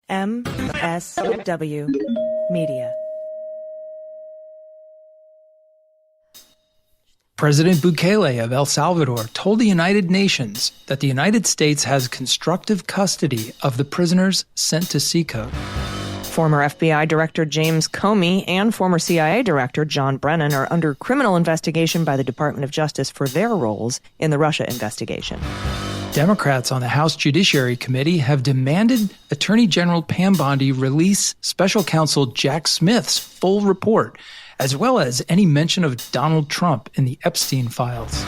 MSW Media. President Bukele of El Salvador told the United Nations that the United States has constructive custody of the prisoners sent to CECOT. Former F.B.I. Director James Comey and former C.I.A. Director John Brennan are under criminal investigation by the Department of Justice for their roles in the Russia investigation. Democrats on the House Judiciary Committee have demanded Attorney General Pam Bondi release Special Counsel Jack Smith's full report, as well as any mention of Donald Trump in the Epstein Files.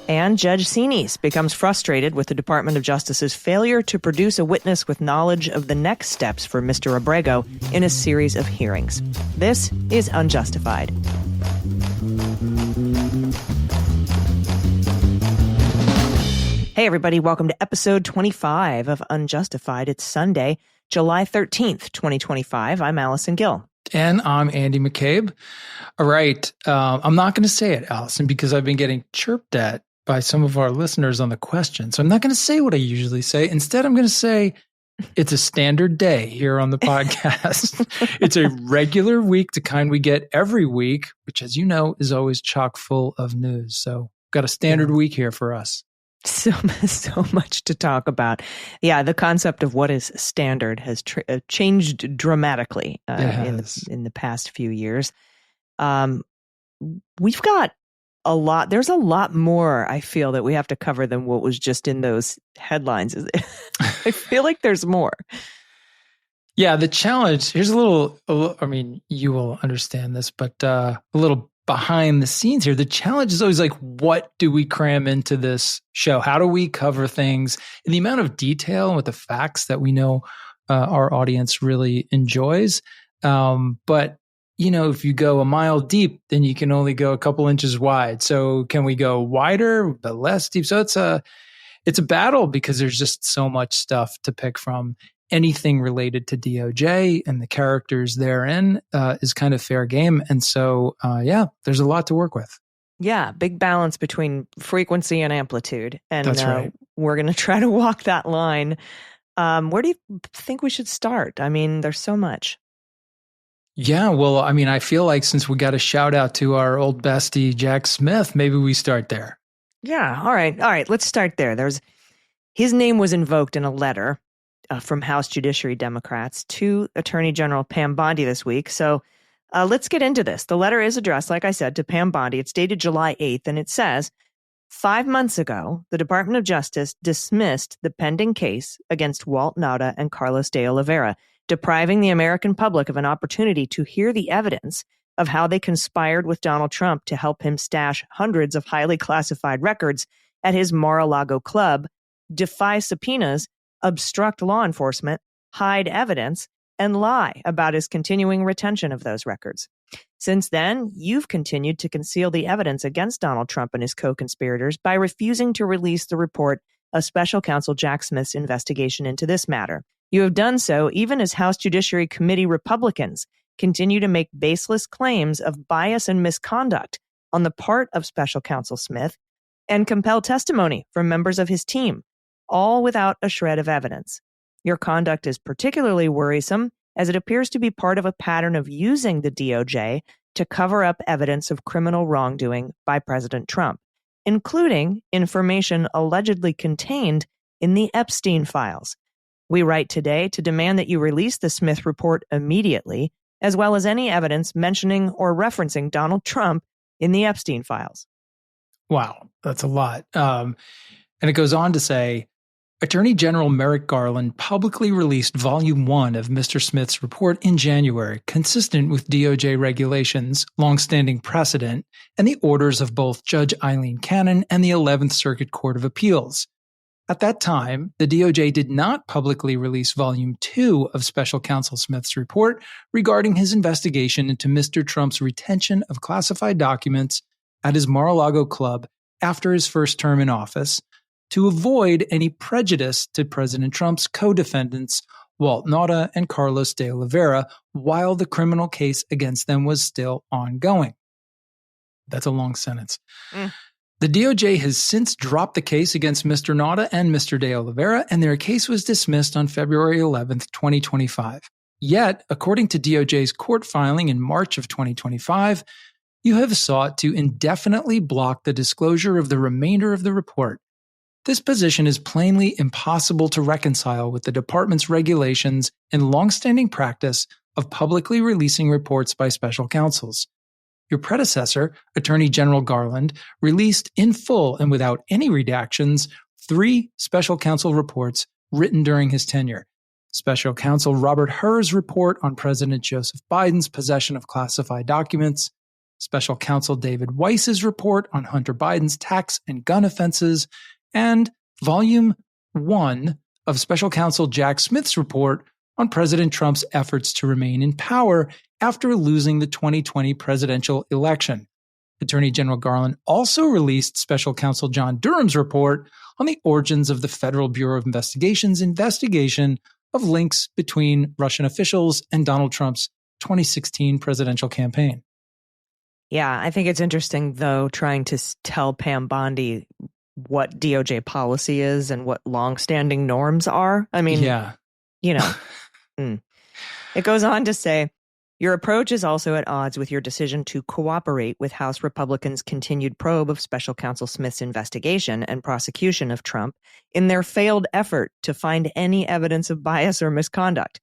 And Judge Xinis becomes frustrated with the Department of Justice's failure to produce a witness with knowledge of the next steps for Mr. Abrego in a series of hearings. This is Unjustified. Hey, everybody. Welcome to episode 25 of Unjustified. It's Sunday, July 13th, 2025. I'm Allison Gill. And I'm Andy McCabe. All right. I'm not going to say it, Allison, because I've been getting chirped at by some of our listeners on the question. So I'm not going to say what I usually say. Instead, I'm going to say it's a standard day here on the podcast. It's a regular week, the kind we get every week, which, as you know, is always chock full of news. So got a standard week here for us. So much to talk about. Yeah, the concept of what is standard has changed dramatically in the past few years. We've got a lot. There's a lot more, I feel, that we have to cover than what was just in those headlines. I feel like there's more. Yeah, the challenge, here's a little, I mean, you will understand this, but a little behind the scenes here. The challenge is always like, what do we cram into this show? How do we cover things in the amount of detail and with the facts that we know our audience really enjoys? But, you know, if you go a mile deep, then you can only go a couple inches wide. So can we go wider but less deep? So it's a battle because there's just so much stuff to pick from. Anything related to DOJ and the characters therein is kind of fair game. And so, there's a lot to work with. Yeah, big balance between frequency and amplitude. And that's right. We're going to try to walk that line. Where do you think we should start? I mean, there's so much. Yeah, well, I mean, I feel like since we got a shout out to our old bestie, Jack Smith, maybe we start there. Yeah, all right. Let's start there. His name was invoked in a letter from House Judiciary Democrats to Attorney General Pam Bondi this week. So let's get into this. The letter is addressed, like I said, to Pam Bondi. It's dated July 8th, and it says, 5 months ago, the Department of Justice dismissed the pending case against Walt Nauta and Carlos de Oliveira, depriving the American public of an opportunity to hear the evidence of how they conspired with Donald Trump to help him stash hundreds of highly classified records at his Mar-a-Lago club, defy subpoenas, obstruct law enforcement, hide evidence, and lie about his continuing retention of those records. Since then, you've continued to conceal the evidence against Donald Trump and his co-conspirators by refusing to release the report of Special Counsel Jack Smith's investigation into this matter. You have done so even as House Judiciary Committee Republicans continue to make baseless claims of bias and misconduct on the part of Special Counsel Smith and compel testimony from members of his team, all without a shred of evidence. Your conduct is particularly worrisome as it appears to be part of a pattern of using the DOJ to cover up evidence of criminal wrongdoing by President Trump, including information allegedly contained in the Epstein Files. We write today to demand that you release the Smith report immediately, as well as any evidence mentioning or referencing Donald Trump in the Epstein Files. Wow, that's a lot. And it goes on to say, Attorney General Merrick Garland publicly released Volume 1 of Mr. Smith's report in January, consistent with DOJ regulations, longstanding precedent, and the orders of both Judge Eileen Cannon and the 11th Circuit Court of Appeals. At that time, the DOJ did not publicly release Volume 2 of Special Counsel Smith's report regarding his investigation into Mr. Trump's retention of classified documents at his Mar-a-Lago club after his first term in office, to avoid any prejudice to President Trump's co-defendants, Walt Nauta and Carlos de Oliveira, while the criminal case against them was still ongoing. That's a long sentence. The DOJ has since dropped the case against Mr. Nauta and Mr. de Oliveira, and their case was dismissed on February 11th, 2025. Yet, according to DOJ's court filing in March of 2025, you have sought to indefinitely block the disclosure of the remainder of the report. This position is plainly impossible to reconcile with the department's regulations and longstanding practice of publicly releasing reports by special counsels. Your predecessor, Attorney General Garland, released in full and without any redactions 3 special counsel reports written during his tenure. Special Counsel Robert Hur's report on President Joseph Biden's possession of classified documents, Special Counsel David Weiss's report on Hunter Biden's tax and gun offenses, and Volume 1 of Special Counsel Jack Smith's report on President Trump's efforts to remain in power after losing the 2020 presidential election. Attorney General Garland also released Special Counsel John Durham's report on the origins of the Federal Bureau of Investigation's investigation of links between Russian officials and Donald Trump's 2016 presidential campaign. Yeah, I think it's interesting, though, trying to tell Pam Bondi what DOJ policy is and what longstanding norms are. I mean, you know, It goes on to say, your approach is also at odds with your decision to cooperate with House Republicans' continued probe of Special Counsel Smith's investigation and prosecution of Trump in their failed effort to find any evidence of bias or misconduct.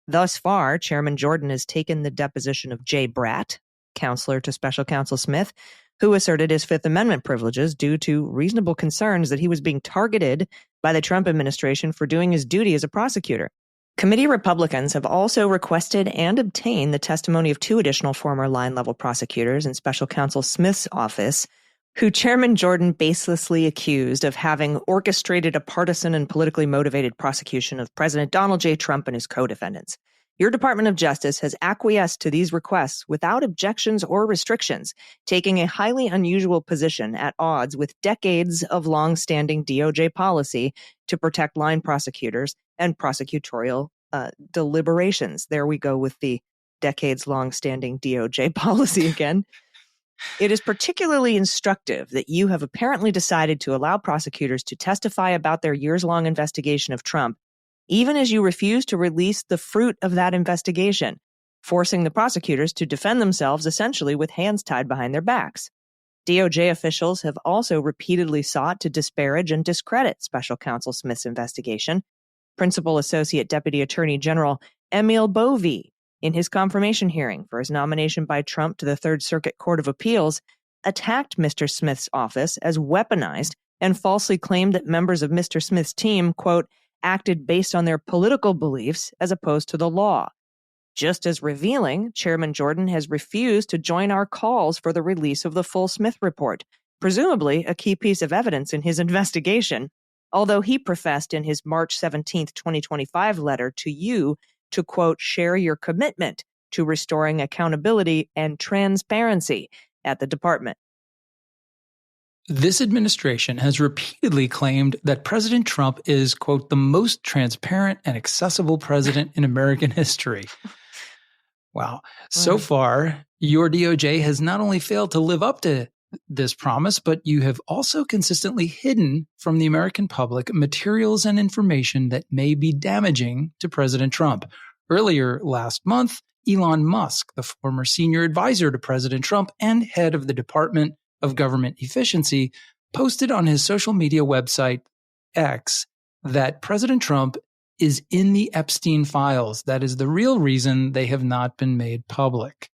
Thus far, Chairman Jordan has taken the deposition of Jay Bratt, counselor to Special Counsel Smith, who asserted his Fifth Amendment privileges due to reasonable concerns that he was being targeted by the Trump administration for doing his duty as a prosecutor. Committee Republicans have also requested and obtained the testimony of 2 additional former line-level prosecutors in Special Counsel Smith's office, who Chairman Jordan baselessly accused of having orchestrated a partisan and politically motivated prosecution of President Donald J. Trump and his co-defendants. Your Department of Justice has acquiesced to these requests without objections or restrictions, taking a highly unusual position at odds with decades of long-standing DOJ policy to protect line prosecutors and prosecutorial deliberations. There we go with the decades long-standing DOJ policy again. It is particularly instructive that you have apparently decided to allow prosecutors to testify about their years-long investigation of Trump, even as you refuse to release the fruit of that investigation, forcing the prosecutors to defend themselves essentially with hands tied behind their backs. DOJ officials have also repeatedly sought to disparage and discredit Special Counsel Smith's investigation. Principal Associate Deputy Attorney General Emil Boie, in his confirmation hearing for his nomination by Trump to the Third Circuit Court of Appeals, attacked Mr. Smith's office as weaponized and falsely claimed that members of Mr. Smith's team, quote, acted based on their political beliefs as opposed to the law. Just as revealing, Chairman Jordan has refused to join our calls for the release of the full Smith report, presumably a key piece of evidence in his investigation, although he professed in his March 17, 2025 letter to you to, quote, share your commitment to restoring accountability and transparency at the department. This administration has repeatedly claimed that President Trump is, quote, the most transparent and accessible president in American history. Wow. So far, your DOJ has not only failed to live up to this promise, but you have also consistently hidden from the American public materials and information that may be damaging to President Trump. Earlier last month, Elon Musk, the former senior advisor to President Trump and head of the Department of Government Efficiency, posted on his social media website, X, that President Trump is in the Epstein Files. That is the real reason they have not been made public.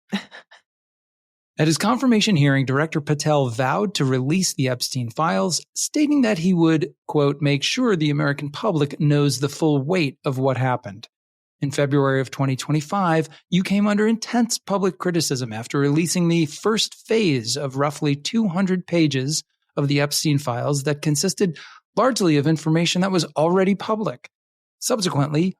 At his confirmation hearing, Director Patel vowed to release the Epstein Files, stating that he would, quote, make sure the American public knows the full weight of what happened. In February of 2025, you came under intense public criticism after releasing the first phase of roughly 200 pages of the Epstein Files that consisted largely of information that was already public. Subsequently,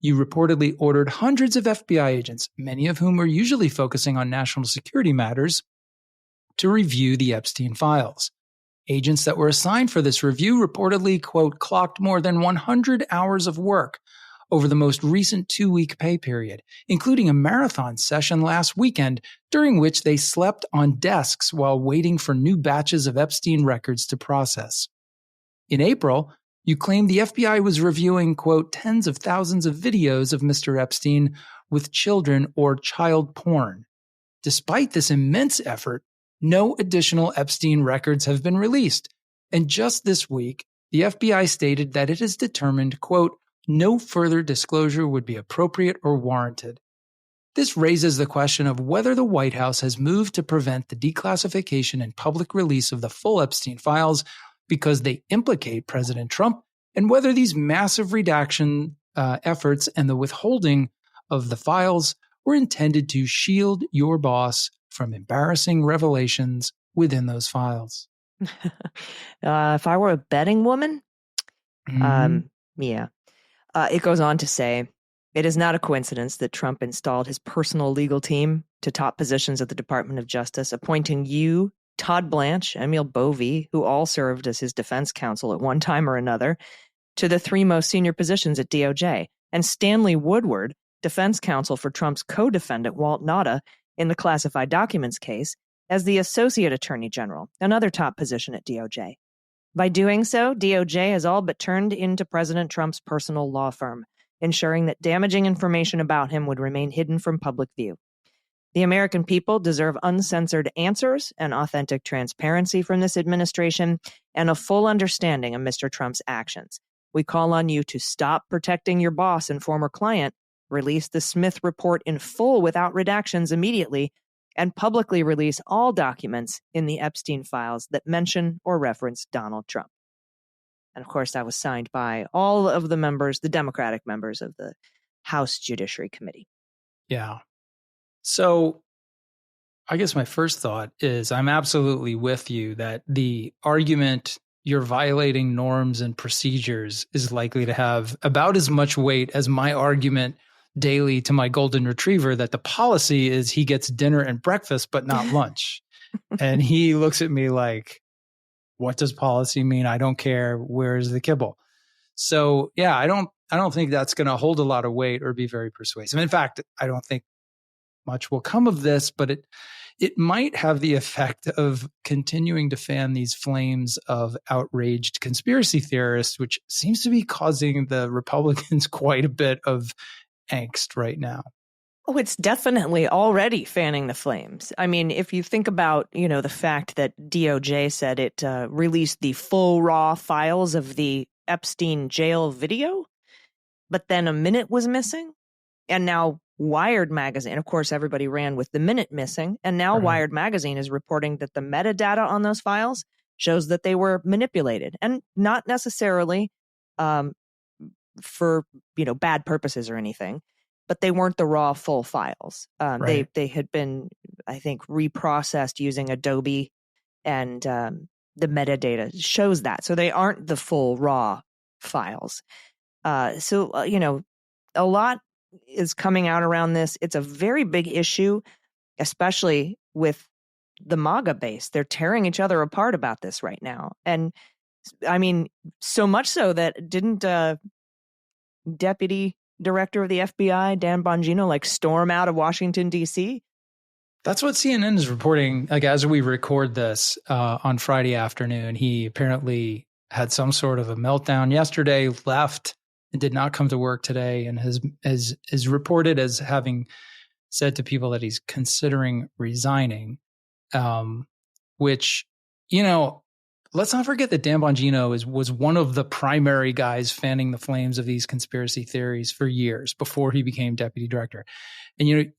you reportedly ordered hundreds of FBI agents, many of whom were usually focusing on national security matters, to review the Epstein Files. Agents that were assigned for this review reportedly, quote, clocked more than 100 hours of work, over the most recent 2-week pay period, including a marathon session last weekend during which they slept on desks while waiting for new batches of Epstein records to process. In April, you claimed the FBI was reviewing, quote, tens of thousands of videos of Mr. Epstein with children or child porn. Despite this immense effort, no additional Epstein records have been released. And just this week, the FBI stated that it has determined, quote, no further disclosure would be appropriate or warranted. This raises the question of whether the White House has moved to prevent the declassification and public release of the full Epstein files because they implicate President Trump, and whether these massive redaction efforts and the withholding of the files were intended to shield your boss from embarrassing revelations within those files. If I were a betting woman, yeah. It goes on to say, it is not a coincidence that Trump installed his personal legal team to top positions at the Department of Justice, appointing you, Todd Blanche, Emil Boie, who all served as his defense counsel at one time or another, to the 3 most senior positions at DOJ, and Stanley Woodward, defense counsel for Trump's co-defendant Walt Nauta in the classified documents case, as the Associate Attorney General, another top position at DOJ. By doing so, DOJ has all but turned into President Trump's personal law firm, ensuring that damaging information about him would remain hidden from public view. The American people deserve uncensored answers and authentic transparency from this administration and a full understanding of Mr. Trump's actions. We call on you to stop protecting your boss and former client, release the Smith report in full without redactions immediately, and publicly release all documents in the Epstein files that mention or reference Donald Trump. And of course, that was signed by all of the members, the Democratic members of the House Judiciary Committee. Yeah. So I guess my first thought is I'm absolutely with you that the argument you're violating norms and procedures is likely to have about as much weight as my argument daily to my golden retriever that the policy is he gets dinner and breakfast, but not lunch. And he looks at me like, what does policy mean? I don't care. Where's the kibble? So yeah, I don't think that's going to hold a lot of weight or be very persuasive. In fact, I don't think much will come of this, but it might have the effect of continuing to fan these flames of outraged conspiracy theorists, which seems to be causing the Republicans quite a bit of angst right now. Oh, it's definitely already fanning the flames. I mean, if you think about, the fact that DOJ said it released the full raw files of the Epstein jail video, but then a minute was missing, and now Wired magazine, of course, everybody ran with the minute missing, and now Wired magazine is reporting that the metadata on those files shows that they were manipulated, and not necessarily for bad purposes or anything, but they weren't the raw full files. They had been, I think, reprocessed using Adobe, and the metadata shows that, so they aren't the full raw files. So a lot is coming out around this. It's a very big issue, especially with the MAGA base. They're tearing each other apart about this right now. And I mean, so much so that didn't Deputy Director of the FBI, Dan Bongino, storm out of Washington, D.C.? That's what CNN is reporting. As we record this on Friday afternoon, he apparently had some sort of a meltdown yesterday, left, and did not come to work today, and is reported as having said to people that he's considering resigning, which, let's not forget that Dan Bongino was one of the primary guys fanning the flames of these conspiracy theories for years before he became deputy director. And,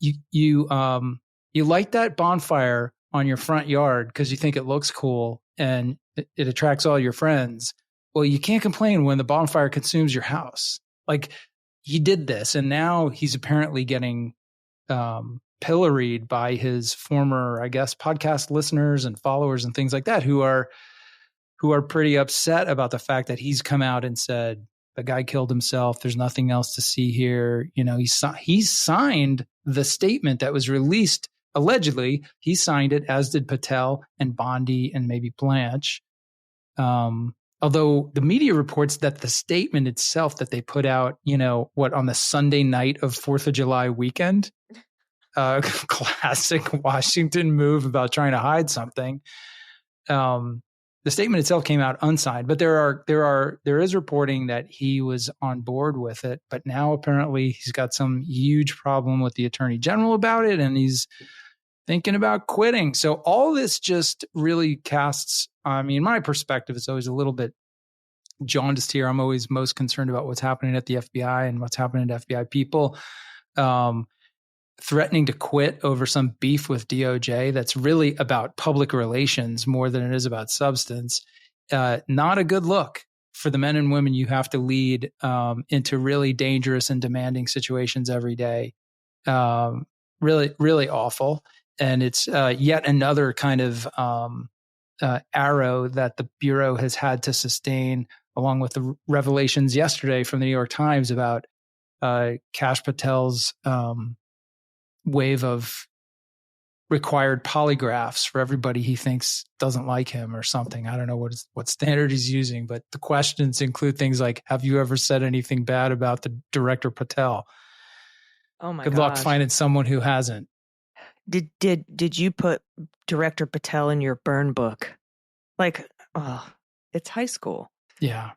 you light that bonfire on your front yard because you think it looks cool and it attracts all your friends. Well, you can't complain when the bonfire consumes your house. He did this, and now he's apparently getting pilloried by his former, I guess, podcast listeners and followers and things like that, who are pretty upset about the fact that he's come out and said the guy killed himself. There's nothing else to see here. He signed the statement that was released. Allegedly, he signed it, as did Patel and Bondi and maybe Blanche. Although the media reports that the statement itself that they put out, on the Sunday night of 4th of July weekend, classic Washington move about trying to hide something. The statement itself came out unsigned, but there is reporting that he was on board with it. But now apparently he's got some huge problem with the Attorney General about it, and he's thinking about quitting. So all this just really casts, my perspective is always a little bit jaundiced here. I'm always most concerned about what's happening at the FBI and what's happening to FBI people. Threatening to quit over some beef with DOJ that's really about public relations more than it is about substance. Not a good look for the men and women you have to lead into really dangerous and demanding situations every day. Really, really awful. And it's yet another kind of arrow that the Bureau has had to sustain, along with the revelations yesterday from the New York Times about Kash Patel's wave of required polygraphs for everybody he thinks doesn't like him or something. I don't know what standard he's using, but the questions include things like, have you ever said anything bad about the director Patel? Oh my Good luck finding someone who hasn't. Did you put Director Patel in your burn book? It's high school. Yeah.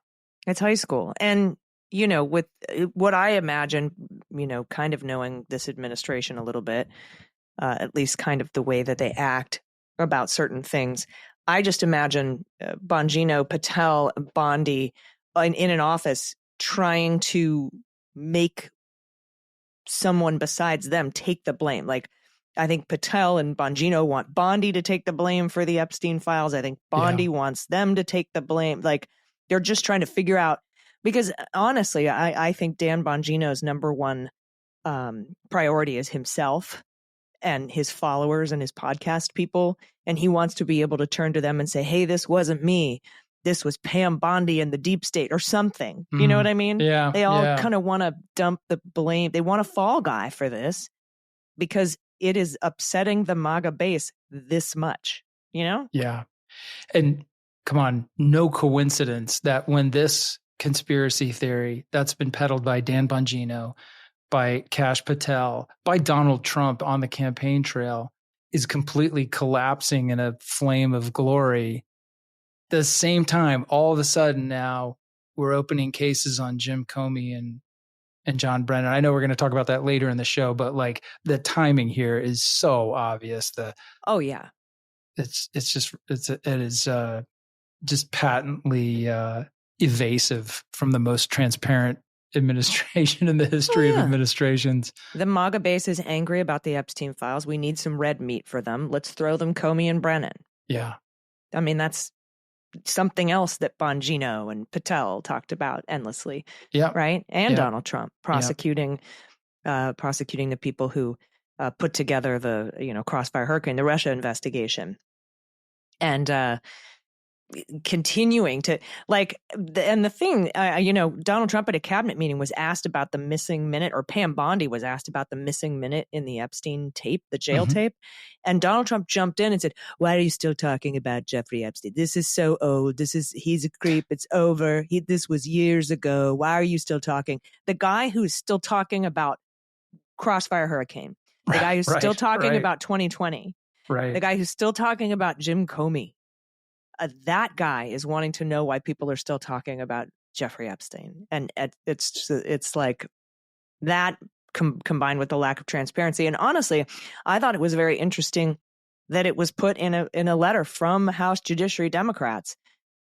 It's high school. And with what I imagine, kind of knowing this administration a little bit, at least kind of the way that they act about certain things, I just imagine Bongino, Patel, Bondi in an office trying to make someone besides them take the blame. Like, I think Patel and Bongino want Bondi to take the blame for the Epstein Files. I think Bondi wants them to take the blame. Like, they're just trying to figure out. Because honestly, I think Dan Bongino's number one priority is himself and his followers and his podcast people. And he wants to be able to turn to them and say, hey, this wasn't me. This was Pam Bondi and the deep state or something. You know what I mean? Yeah. They all kind of want to dump the blame. They want a fall guy for this because it is upsetting the MAGA base this much, Yeah. And come on, no coincidence that when this conspiracy theory that's been peddled by Dan Bongino, by Kash Patel, by Donald Trump on the campaign trail is completely collapsing in a flame of glory. At the same time, all of a sudden now we're opening cases on Jim Comey and John Brennan. I know we're going to talk about that later in the show, but like the timing here is so obvious. It is just patently evasive from the most transparent administration in the history of administrations. The MAGA base is angry about the Epstein Files. We need some red meat for them. Let's throw them Comey and Brennan. Yeah. I mean, that's something else that Bongino and Patel talked about endlessly. Yeah. Right? And Donald Trump prosecuting the people who put together the, Crossfire Hurricane, the Russia investigation. And continuing to and the thing, Donald Trump at a cabinet meeting was asked about the missing minute, or Pam Bondi was asked about the missing minute in the Epstein tape, the jail tape. And Donald Trump jumped in and said, why are you still talking about Jeffrey Epstein? This is so old. He's a creep. It's over. This was years ago. Why are you still talking? The guy who's still talking about Crossfire Hurricane, the guy who's still talking about 2020, the guy who's still talking about Jim Comey. That guy is wanting to know why people are still talking about Jeffrey Epstein. And it's like that combined with the lack of transparency. And honestly, I thought it was very interesting that it was put in a letter from House Judiciary Democrats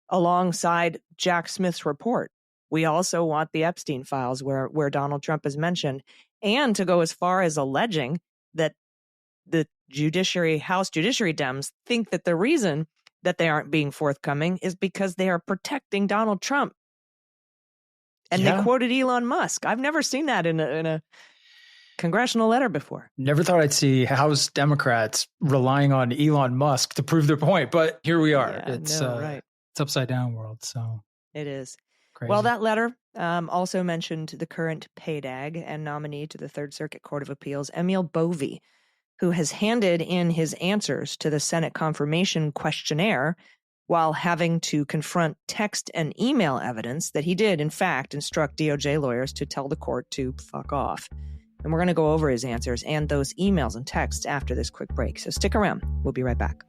alongside Jack Smith's report. We also want the Epstein Files where Donald Trump is mentioned, and to go as far as alleging that the House Judiciary Dems think that the reason that they aren't being forthcoming is because they are protecting Donald Trump. And they quoted Elon Musk. I've never seen that in a congressional letter before. Never thought I'd see House Democrats relying on Elon Musk to prove their point, but here we are. It's upside down world. So it is. Crazy. Well, that letter also mentioned the current PAYDAG and nominee to the Third Circuit Court of Appeals, Emil Boie, who has handed in his answers to the Senate confirmation questionnaire while having to confront text and email evidence that he did, in fact, instruct DOJ lawyers to tell the court to fuck off. And we're going to go over his answers and those emails and texts after this quick break. So stick around. We'll be right back.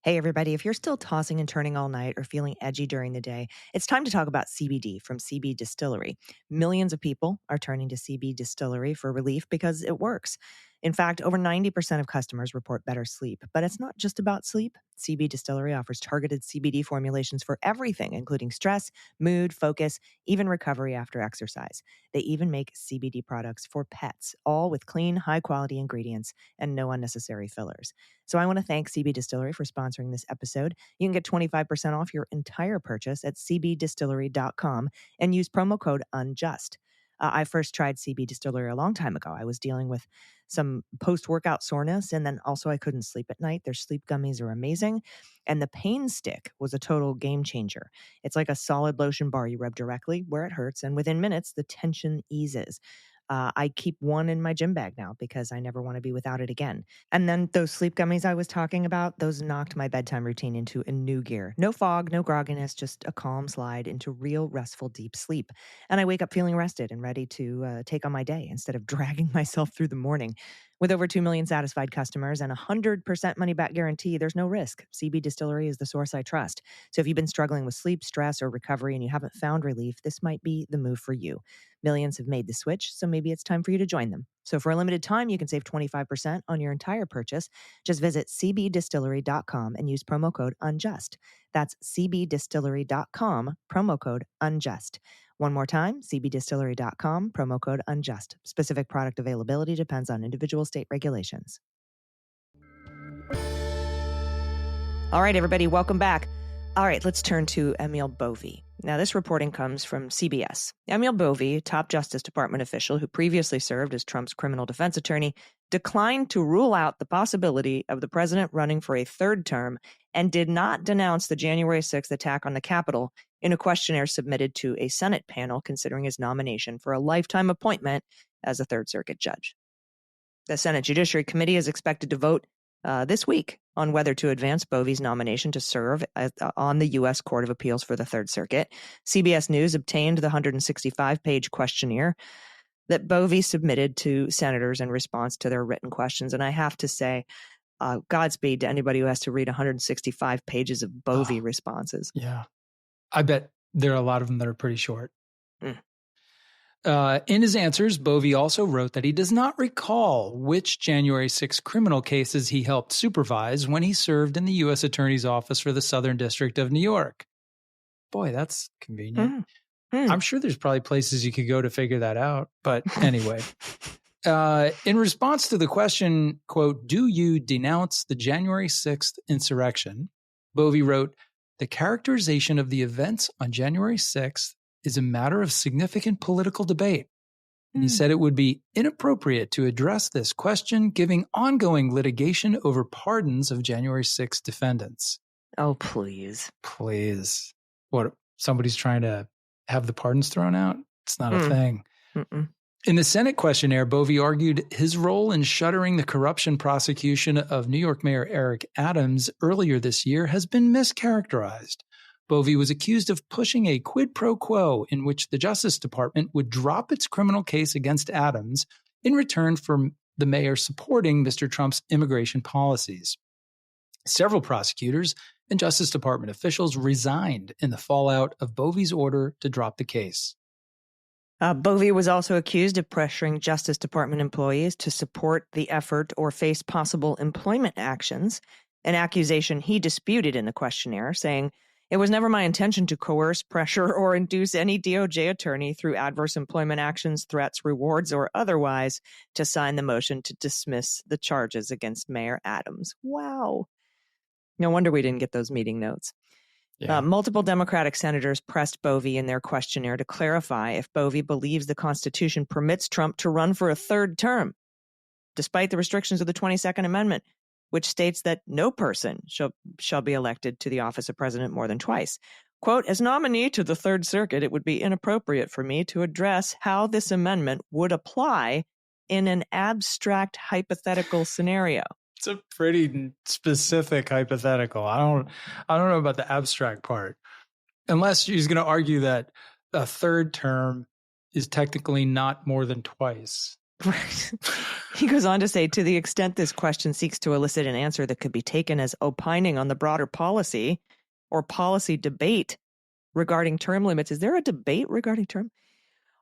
Hey, everybody, if you're still tossing and turning all night or feeling edgy during the day, it's time to talk about CBD from CB Distillery. Millions of people are turning to CB Distillery for relief because it works. In fact, over 90% of customers report better sleep. But it's not just about sleep. CB Distillery offers targeted CBD formulations for everything, including stress, mood, focus, even recovery after exercise. They even make CBD products for pets, all with clean, high-quality ingredients and no unnecessary fillers. So I want to thank CB Distillery for sponsoring this episode. You can get 25% off your entire purchase at cbdistillery.com and use promo code UNJUST. I first tried CB Distillery a long time ago. I was dealing with some post-workout soreness, and then also I couldn't sleep at night. Their sleep gummies are amazing, and the pain stick was a total game changer. It's like a solid lotion bar you rub directly where it hurts, and within minutes, the tension eases. I keep one in my gym bag now because I never want to be without it again. And then those sleep gummies I was talking about, those knocked my bedtime routine into a new gear. No fog, no grogginess, just a calm slide into real restful deep sleep. And I wake up feeling rested and ready to take on my day instead of dragging myself through the morning. With over 2 million satisfied customers and a 100% money-back guarantee, there's no risk. CB Distillery is the source I trust. So if you've been struggling with sleep, stress, or recovery and you haven't found relief, this might be the move for you. Millions have made the switch, so maybe it's time for you to join them. So for a limited time, you can save 25% on your entire purchase. Just visit cbdistillery.com and use promo code UNJUST. That's cbdistillery.com, promo code UNJUST. One more time, cbdistillery.com, promo code UNJUST. Specific product availability depends on individual state regulations. All right, everybody, welcome back. All right, let's turn to Emil Boie. Now, this reporting comes from CBS. Emil Boie, top Justice Department official who previously served as Trump's criminal defense attorney, declined to rule out the possibility of the president running for a third term and did not denounce the January 6th attack on the Capitol in a questionnaire submitted to a Senate panel considering his nomination for a lifetime appointment as a Third Circuit judge. The Senate Judiciary Committee is expected to vote this week on whether to advance Bovie's nomination to serve on the U.S. Court of Appeals for the Third Circuit. CBS News obtained the 165-page questionnaire that Boie submitted to senators in response to their written questions. And I have to say, Godspeed to anybody who has to read 165 pages of Boie responses. Yeah. I bet there are a lot of them that are pretty short. Mm. In his answers, Boie also wrote that he does not recall which January 6 criminal cases he helped supervise when he served in the U.S. Attorney's Office for the Southern District of New York. Boy, that's convenient. I'm sure there's probably places you could go to figure that out. But anyway, in response to the question, quote, do you denounce the January 6th insurrection? Boie wrote, the characterization of the events on January 6th is a matter of significant political debate. And he said it would be inappropriate to address this question, giving ongoing litigation over pardons of January 6 defendants. Oh, please. Please. What, somebody's trying to have the pardons thrown out? It's not a thing. In the Senate questionnaire, Boie argued his role in shuttering the corruption prosecution of New York Mayor Eric Adams earlier this year has been mischaracterized. Boie was accused of pushing a quid pro quo in which the Justice Department would drop its criminal case against Adams in return for the mayor supporting Mr. Trump's immigration policies. Several prosecutors and Justice Department officials resigned in the fallout of Bovie's order to drop the case. Boie was also accused of pressuring Justice Department employees to support the effort or face possible employment actions, an accusation he disputed in the questionnaire, saying, it was never my intention to coerce, pressure, or induce any DOJ attorney through adverse employment actions, threats, rewards, or otherwise to sign the motion to dismiss the charges against Mayor Adams. Wow. No wonder we didn't get those meeting notes. Yeah. Multiple Democratic senators pressed Boie in their questionnaire to clarify if Boie believes the Constitution permits Trump to run for a third term, despite the restrictions of the 22nd Amendment, which states that no person shall be elected to the office of president more than twice. Quote, as nominee to the Third Circuit, it would be inappropriate for me to address how this amendment would apply in an abstract hypothetical scenario. It's a pretty specific hypothetical. I don't know about the abstract part. Unless she's going to argue that a third term is technically not more than twice. Right. He goes on to say, to the extent this question seeks to elicit an answer that could be taken as opining on the broader policy or policy debate regarding term limits. Is there a debate regarding term?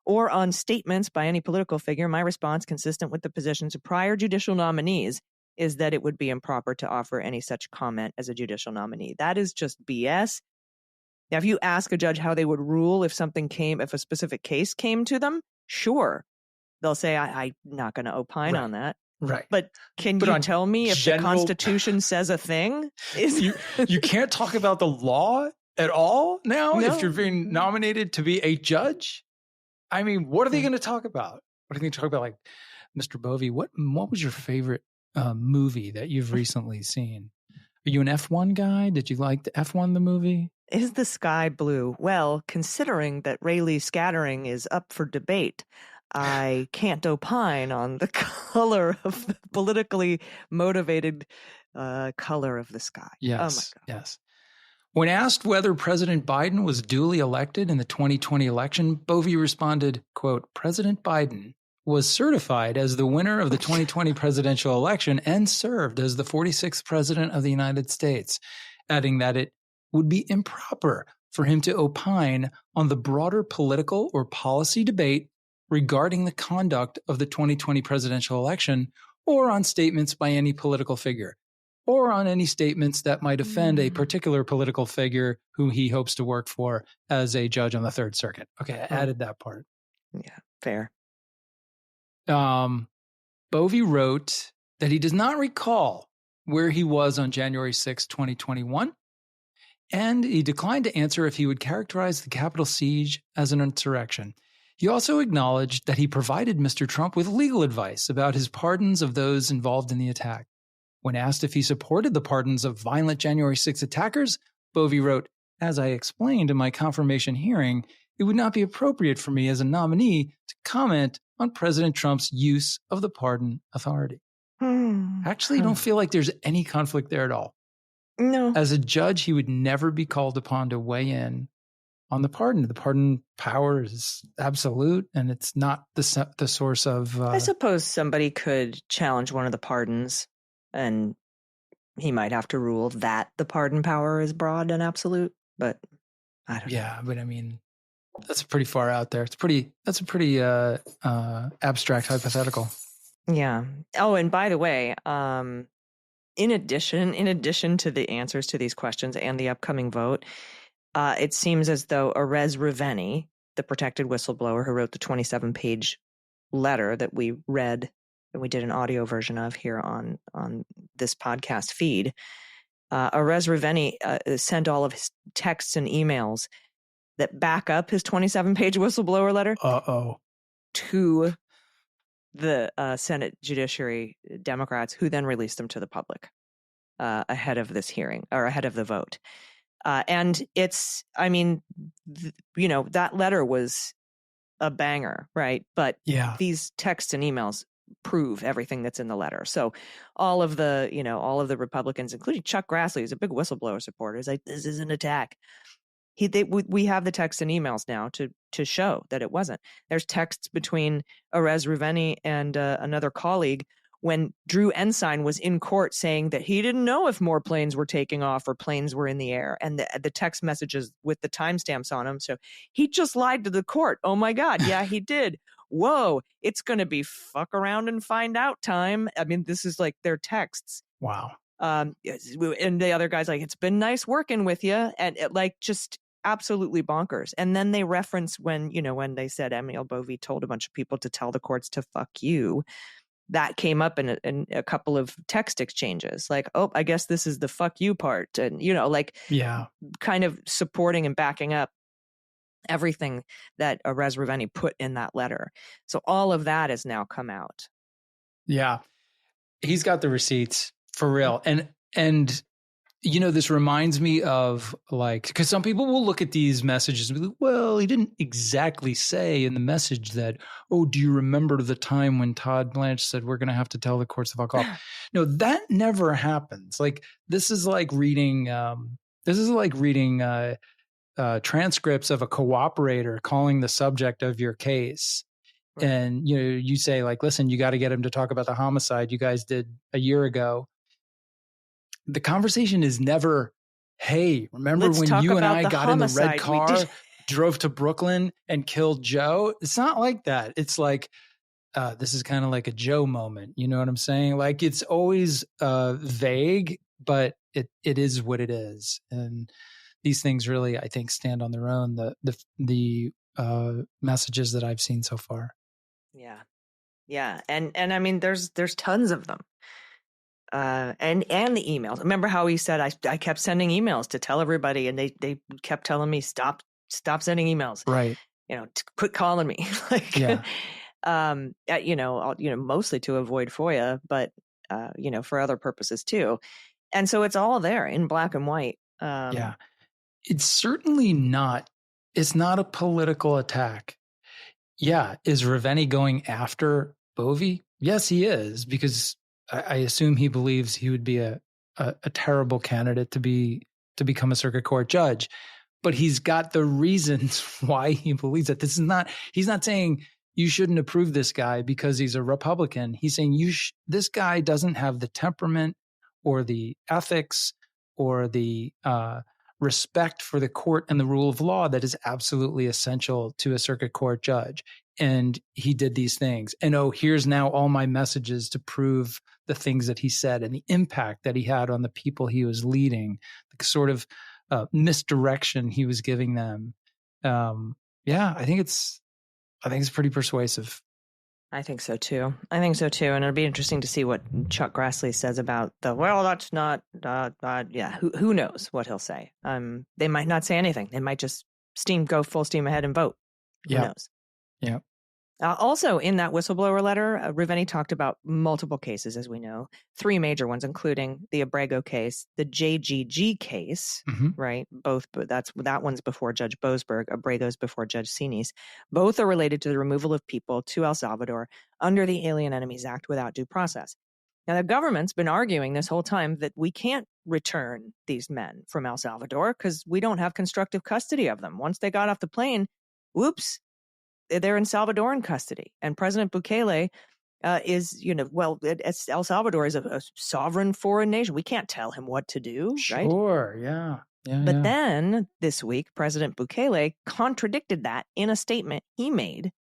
Or on statements by any political figure, my response, consistent with the positions of prior judicial nominees, is that it would be improper to offer any such comment as a judicial nominee. That is just BS. Now, if you ask a judge how they would rule if a specific case came to them, sure. They'll say, I'm not going to opine on that. Right. But you tell me if the Constitution says a thing? You can't talk about the law at all now if you're being nominated to be a judge? I mean, what are they going to talk about? What are they going to talk about? Like, Mr. Boie, what was your favorite movie that you've recently seen? Are you an F1 guy? Did you like the F1, the movie? Is the sky blue? Well, considering that Rayleigh scattering is up for debate, I can't opine on the color of the politically motivated color of the sky. Yes. Oh my God. Yes. When asked whether President Biden was duly elected in the 2020 election, Boie responded, quote, President Biden was certified as the winner of the 2020 presidential election and served as the 46th president of the United States, adding that it would be improper for him to opine on the broader political or policy debate regarding the conduct of the 2020 presidential election or on statements by any political figure or on any statements that might offend a particular political figure who he hopes to work for as a judge on the Third Circuit. Okay, I added that part. Yeah, fair. Boie wrote that he does not recall where he was on January 6, 2021, and he declined to answer if he would characterize the Capitol siege as an insurrection. He also acknowledged that he provided Mr. Trump with legal advice about his pardons of those involved in the attack. When asked if he supported the pardons of violent January 6 attackers, Boie wrote, as I explained in my confirmation hearing, it would not be appropriate for me as a nominee to comment on President Trump's use of the pardon authority. Actually, I don't feel like there's any conflict there at all. No. As a judge, he would never be called upon to weigh in on the pardon. The pardon power is absolute, and it's not the source of... I suppose somebody could challenge one of the pardons, and he might have to rule that the pardon power is broad and absolute, but I don't know. Yeah, but I mean, that's pretty far out there. That's a pretty abstract hypothetical. Yeah. Oh, and by the way, in addition to the answers to these questions and the upcoming vote, it seems as though Erez Reveni, the protected whistleblower who wrote the 27-page letter that we read and we did an audio version of here on this podcast feed, Erez Reveni sent all of his texts and emails that back up his 27-page whistleblower letter to the Senate Judiciary Democrats, who then released them to the public ahead of this hearing or ahead of the vote. And it's, I mean, that letter was a banger, right? But these texts and emails prove everything that's in the letter. So all of the Republicans, including Chuck Grassley, who's a big whistleblower supporter, is like, this is an attack. We have the texts and emails now to show that it wasn't. There's texts between Erez Reveni and another colleague when Drew Ensign was in court saying that he didn't know if more planes were taking off or planes were in the air, and the text messages with the timestamps on them. So he just lied to the court. Oh my God. Yeah, he did. Whoa, it's going to be fuck around and find out time. I mean, this is like their texts. Wow. And the other guy's like, it's been nice working with you. And just absolutely bonkers. And then they reference when they said Emil Boie told a bunch of people to tell the courts to fuck you. That came up in a couple of text exchanges. Like, oh, I guess this is the fuck you part. And, kind of supporting and backing up everything that Erez Reveni put in that letter. So all of that has now come out. Yeah. He's got the receipts for real. And This reminds me of because some people will look at these messages and be like, well, he didn't exactly say in the message that, oh, do you remember the time when Todd Blanche said we're going to have to tell the courts to fuck off? No, that never happens. This is like reading transcripts of a cooperator calling the subject of your case. Right. And, you say listen, you got to get him to talk about the homicide you guys did a year ago. The conversation is never, hey, remember when you and I got in the red car, drove to Brooklyn and killed Joe? It's not like that. It's this is kind of like a Joe moment. You know what I'm saying? It's always vague, but it is what it is. And these things really, I think, stand on their own. The messages that I've seen so far. Yeah. Yeah. And I mean, there's tons of them. And the emails. Remember how he said I kept sending emails to tell everybody, and they kept telling me stop sending emails. Right. Quit calling me. Mostly to avoid FOIA, but for other purposes too. And so it's all there in black and white. Yeah. It's certainly not. It's not a political attack. Yeah. Is Reveni going after Boie? Yes, he is, because I assume he believes he would be a terrible candidate to become a circuit court judge, but he's got the reasons why he believes that. He's not saying you shouldn't approve this guy because he's a Republican. He's saying this guy doesn't have the temperament or the ethics or the respect for the court and the rule of law that is absolutely essential to a circuit court judge. And he did these things. And here's now all my messages to prove the things that he said and the impact that he had on the people he was leading, the sort of misdirection he was giving them. I think it's pretty persuasive. I think so too. And it'll be interesting to see what Chuck Grassley says about that's not, who knows what he'll say. They might not say anything. They might just go full steam ahead and vote. Who knows? Yeah. Also, in that whistleblower letter, Reveni talked about multiple cases, as we know, 3 major ones, including the Abrego case, the JGG case, right? Both, but that one's before Judge Boasberg. Abrego's before Judge Xinis. Both are related to the removal of people to El Salvador under the Alien Enemies Act without due process. Now, the government's been arguing this whole time that we can't return these men from El Salvador because we don't have constructive custody of them. Once they got off the plane, whoops, they're in Salvadoran custody. And President Bukele is, El Salvador is a sovereign foreign nation. We can't tell him what to do, right? Sure, yeah. But then this week, President Bukele contradicted that in a statement he made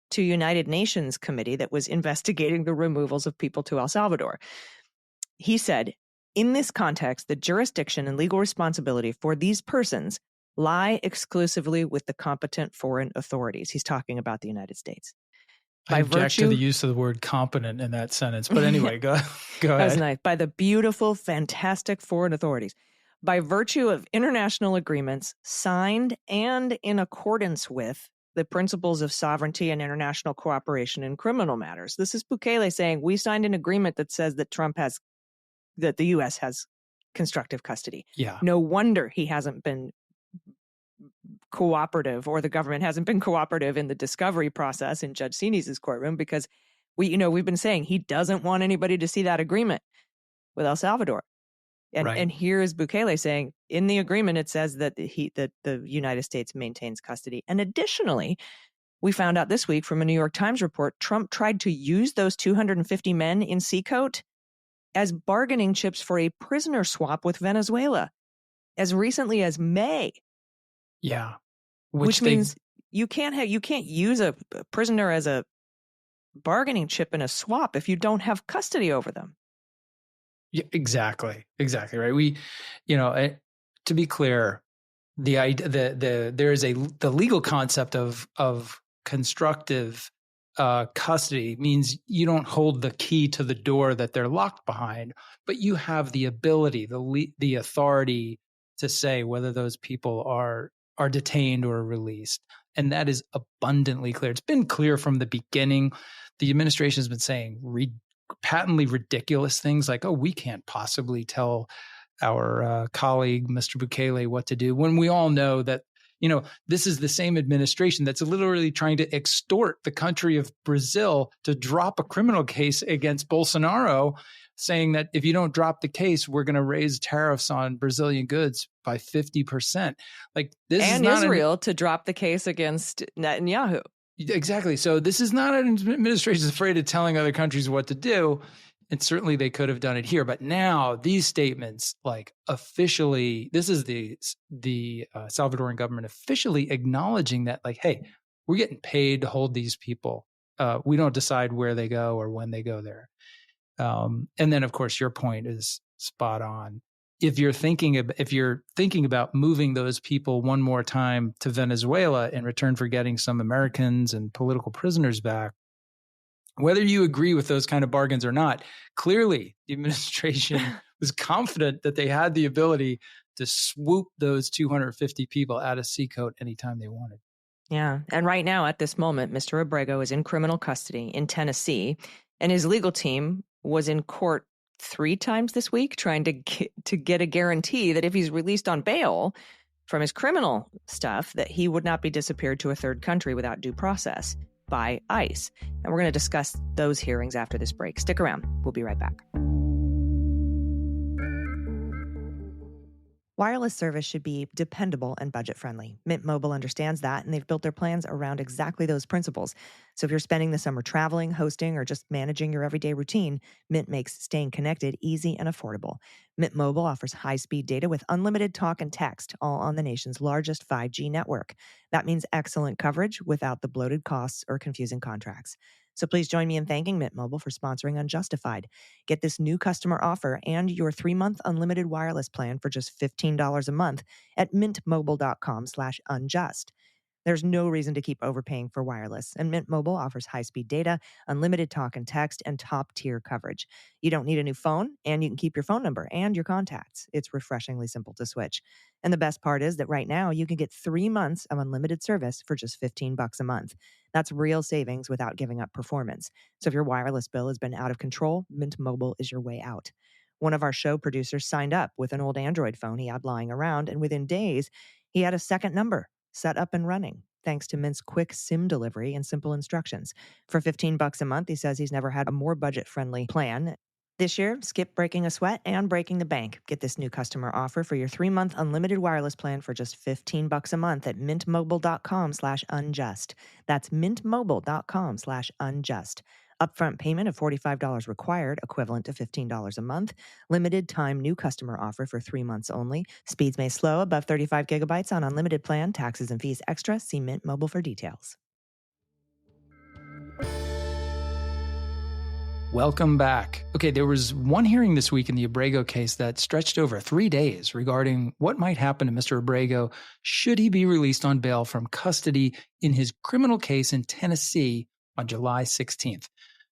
to United Nations committee that was investigating the removals of people to El Salvador. He said, in this context, the jurisdiction and legal responsibility for these persons lie exclusively with the competent foreign authorities. He's talking about the United States. I object to the use of the word competent in that sentence. But anyway, go ahead. That was nice. By the beautiful, fantastic foreign authorities. By virtue of international agreements signed and in accordance with the principles of sovereignty and international cooperation in criminal matters. This is Bukele saying, we signed an agreement that says that that the U.S. has constructive custody. Yeah. No wonder he hasn't been cooperative, or the government hasn't been cooperative in the discovery process in Judge Xinis' courtroom, because we've been saying he doesn't want anybody to see that agreement with El Salvador. And here is Bukele saying in the agreement it says that the United States maintains custody. And additionally, we found out this week from a New York Times report, Trump tried to use those 250 men in CECOT as bargaining chips for a prisoner swap with Venezuela as recently as May. Yeah. Which means you can't use a prisoner as a bargaining chip in a swap if you don't have custody over them. Yeah, exactly. Right. To be clear, there is the legal concept of constructive custody means you don't hold the key to the door that they're locked behind, but you have the ability, the authority to say whether those people are detained or released. And that is abundantly clear. It's been clear from the beginning. The administration has been saying patently ridiculous things like, we can't possibly tell our colleague, Mr. Bukele, what to do when we all know that, this is the same administration that's literally trying to extort the country of Brazil to drop a criminal case against Bolsonaro, saying that if you don't drop the case, we're going to raise tariffs on Brazilian goods by 50%. Like this and is not Israel to drop the case against Netanyahu. Exactly. So this is not an administration that's afraid of telling other countries what to do. And certainly they could have done it here. But now these statements, like officially, this is the Salvadoran government officially acknowledging that, like, hey, we're getting paid to hold these people. We don't decide where they go or when they go there. And then, of course, your point is spot on. If you're thinking about moving those people one more time to Venezuela in return for getting some Americans and political prisoners back, whether you agree with those kind of bargains or not, clearly the administration was confident that they had the ability to swoop those 250 people out of CECOT anytime they wanted. Yeah. And right now, at this moment, Mr. Abrego is in criminal custody in Tennessee, and his legal team was in court 3 times this week trying to get a guarantee that if he's released on bail from his criminal stuff, that he would not be disappeared to a third country without due process by ICE. And we're going to discuss those hearings after this break. Stick around. We'll be right back. Wireless service should be dependable and budget-friendly. Mint Mobile understands that, and they've built their plans around exactly those principles. So if you're spending the summer traveling, hosting, or just managing your everyday routine, Mint makes staying connected easy and affordable. Mint Mobile offers high-speed data with unlimited talk and text, all on the nation's largest 5G network. That means excellent coverage without the bloated costs or confusing contracts. So please join me in thanking Mint Mobile for sponsoring Unjustified. Get this new customer offer and your 3-month unlimited wireless plan for just $15 a month at mintmobile.com/unjust. There's no reason to keep overpaying for wireless, and Mint Mobile offers high-speed data, unlimited talk and text, and top-tier coverage. You don't need a new phone, and you can keep your phone number and your contacts. It's refreshingly simple to switch. And the best part is that right now, you can get 3 months of unlimited service for just $15 a month. That's real savings without giving up performance. So if your wireless bill has been out of control, Mint Mobile is your way out. One of our show producers signed up with an old Android phone he had lying around, and within days, he had a second number set up and running, thanks to Mint's quick SIM delivery and simple instructions. For $15 a month, he says he's never had a more budget-friendly plan. This year, skip breaking a sweat and breaking the bank. Get this new customer offer for your 3-month unlimited wireless plan for just $15 a month at mintmobile.com/unjust. That's mintmobile.com/unjust. Upfront payment of $45 required, equivalent to $15 a month. Limited time new customer offer for 3 months only. Speeds may slow above 35 gigabytes on unlimited plan. Taxes and fees extra. See Mint Mobile for details. Welcome back. Okay, there was one hearing this week in the Abrego case that stretched over 3 days regarding what might happen to Mr. Abrego should he be released on bail from custody in his criminal case in Tennessee on July 16th.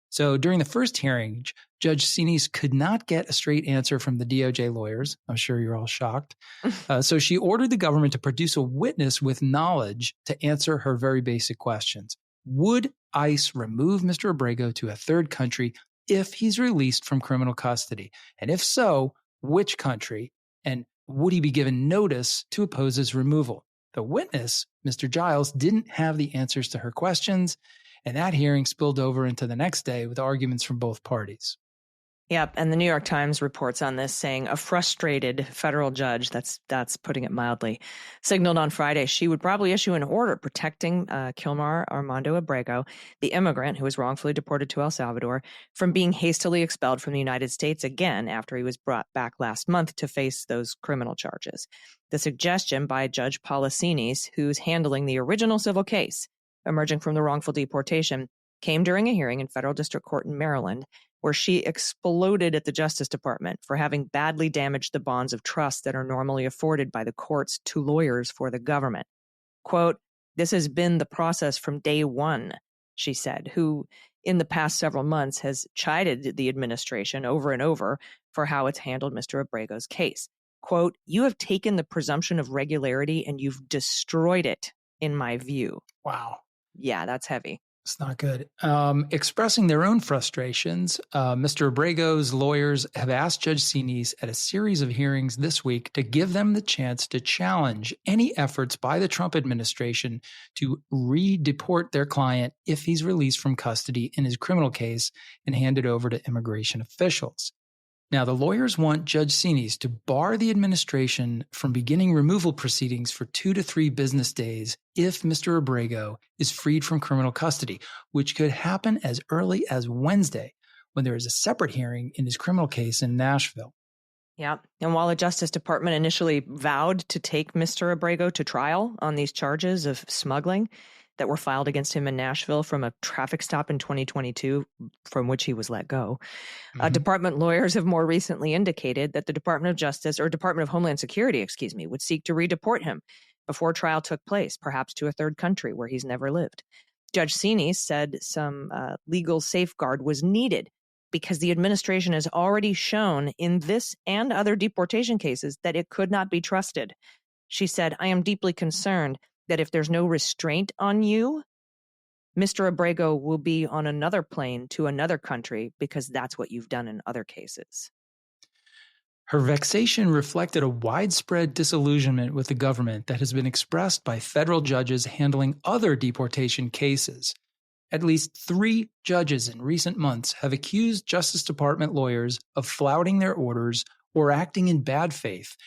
So during the first hearing, Judge Xinis could not get a straight answer from the DOJ lawyers. I'm sure you're all shocked. So she ordered the government to produce a witness with knowledge to answer her very basic questions. Would ICE remove Mr. Abrego to a third country if he's released from criminal custody? And if so, which country? And would he be given notice to oppose his removal? The witness, Mr. Giles, didn't have the answers to her questions, and that hearing spilled over into the next day with arguments from both parties. Yep, and the New York Times reports on this, saying a frustrated federal judge, that's putting it mildly, signaled on Friday she would probably issue an order protecting Kilmar Armando Abrego, the immigrant who was wrongfully deported to El Salvador, from being hastily expelled from the United States again after he was brought back last month to face those criminal charges. The suggestion by Judge Paula Xinis, who's handling the original civil case emerging from the wrongful deportation, came during a hearing in federal district court in Maryland, where she exploded at the Justice Department for having badly damaged the bonds of trust that are normally afforded by the courts to lawyers for the government. Quote, "This has been the process from day one," she said, who in the past several months has chided the administration over and over for how it's handled Mr. Abrego's case. Quote, "You have taken the presumption of regularity and you've destroyed it, in my view." Wow. Yeah, that's heavy. It's not good. Expressing their own frustrations, Mr. Abrego's lawyers have asked Judge Xinis at a series of hearings this week to give them the chance to challenge any efforts by the Trump administration to re-deport their client if he's released from custody in his criminal case and handed over to immigration officials. Now, the lawyers want Judge Xinis to bar the administration from beginning removal proceedings for 2 to 3 business days if Mr. Abrego is freed from criminal custody, which could happen as early as Wednesday when there is a separate hearing in his criminal case in Nashville. Yeah. And while the Justice Department initially vowed to take Mr. Abrego to trial on these charges of smuggling that were filed against him in Nashville from a traffic stop in 2022, from which he was let go, department lawyers have more recently indicated that the Department of Justice, or Department of Homeland Security, would seek to redeport him before trial took place, perhaps to a third country where he's never lived. Judge Xinis said some legal safeguard was needed because the administration has already shown in this and other deportation cases that it could not be trusted. She said, "I am deeply concerned that if there's no restraint on you, Mr. Abrego will be on another plane to another country because that's what you've done in other cases." Her vexation reflected a widespread disillusionment with the government that has been expressed by federal judges handling other deportation cases. At least 3 judges in recent months have accused Justice Department lawyers of flouting their orders or acting in bad faith,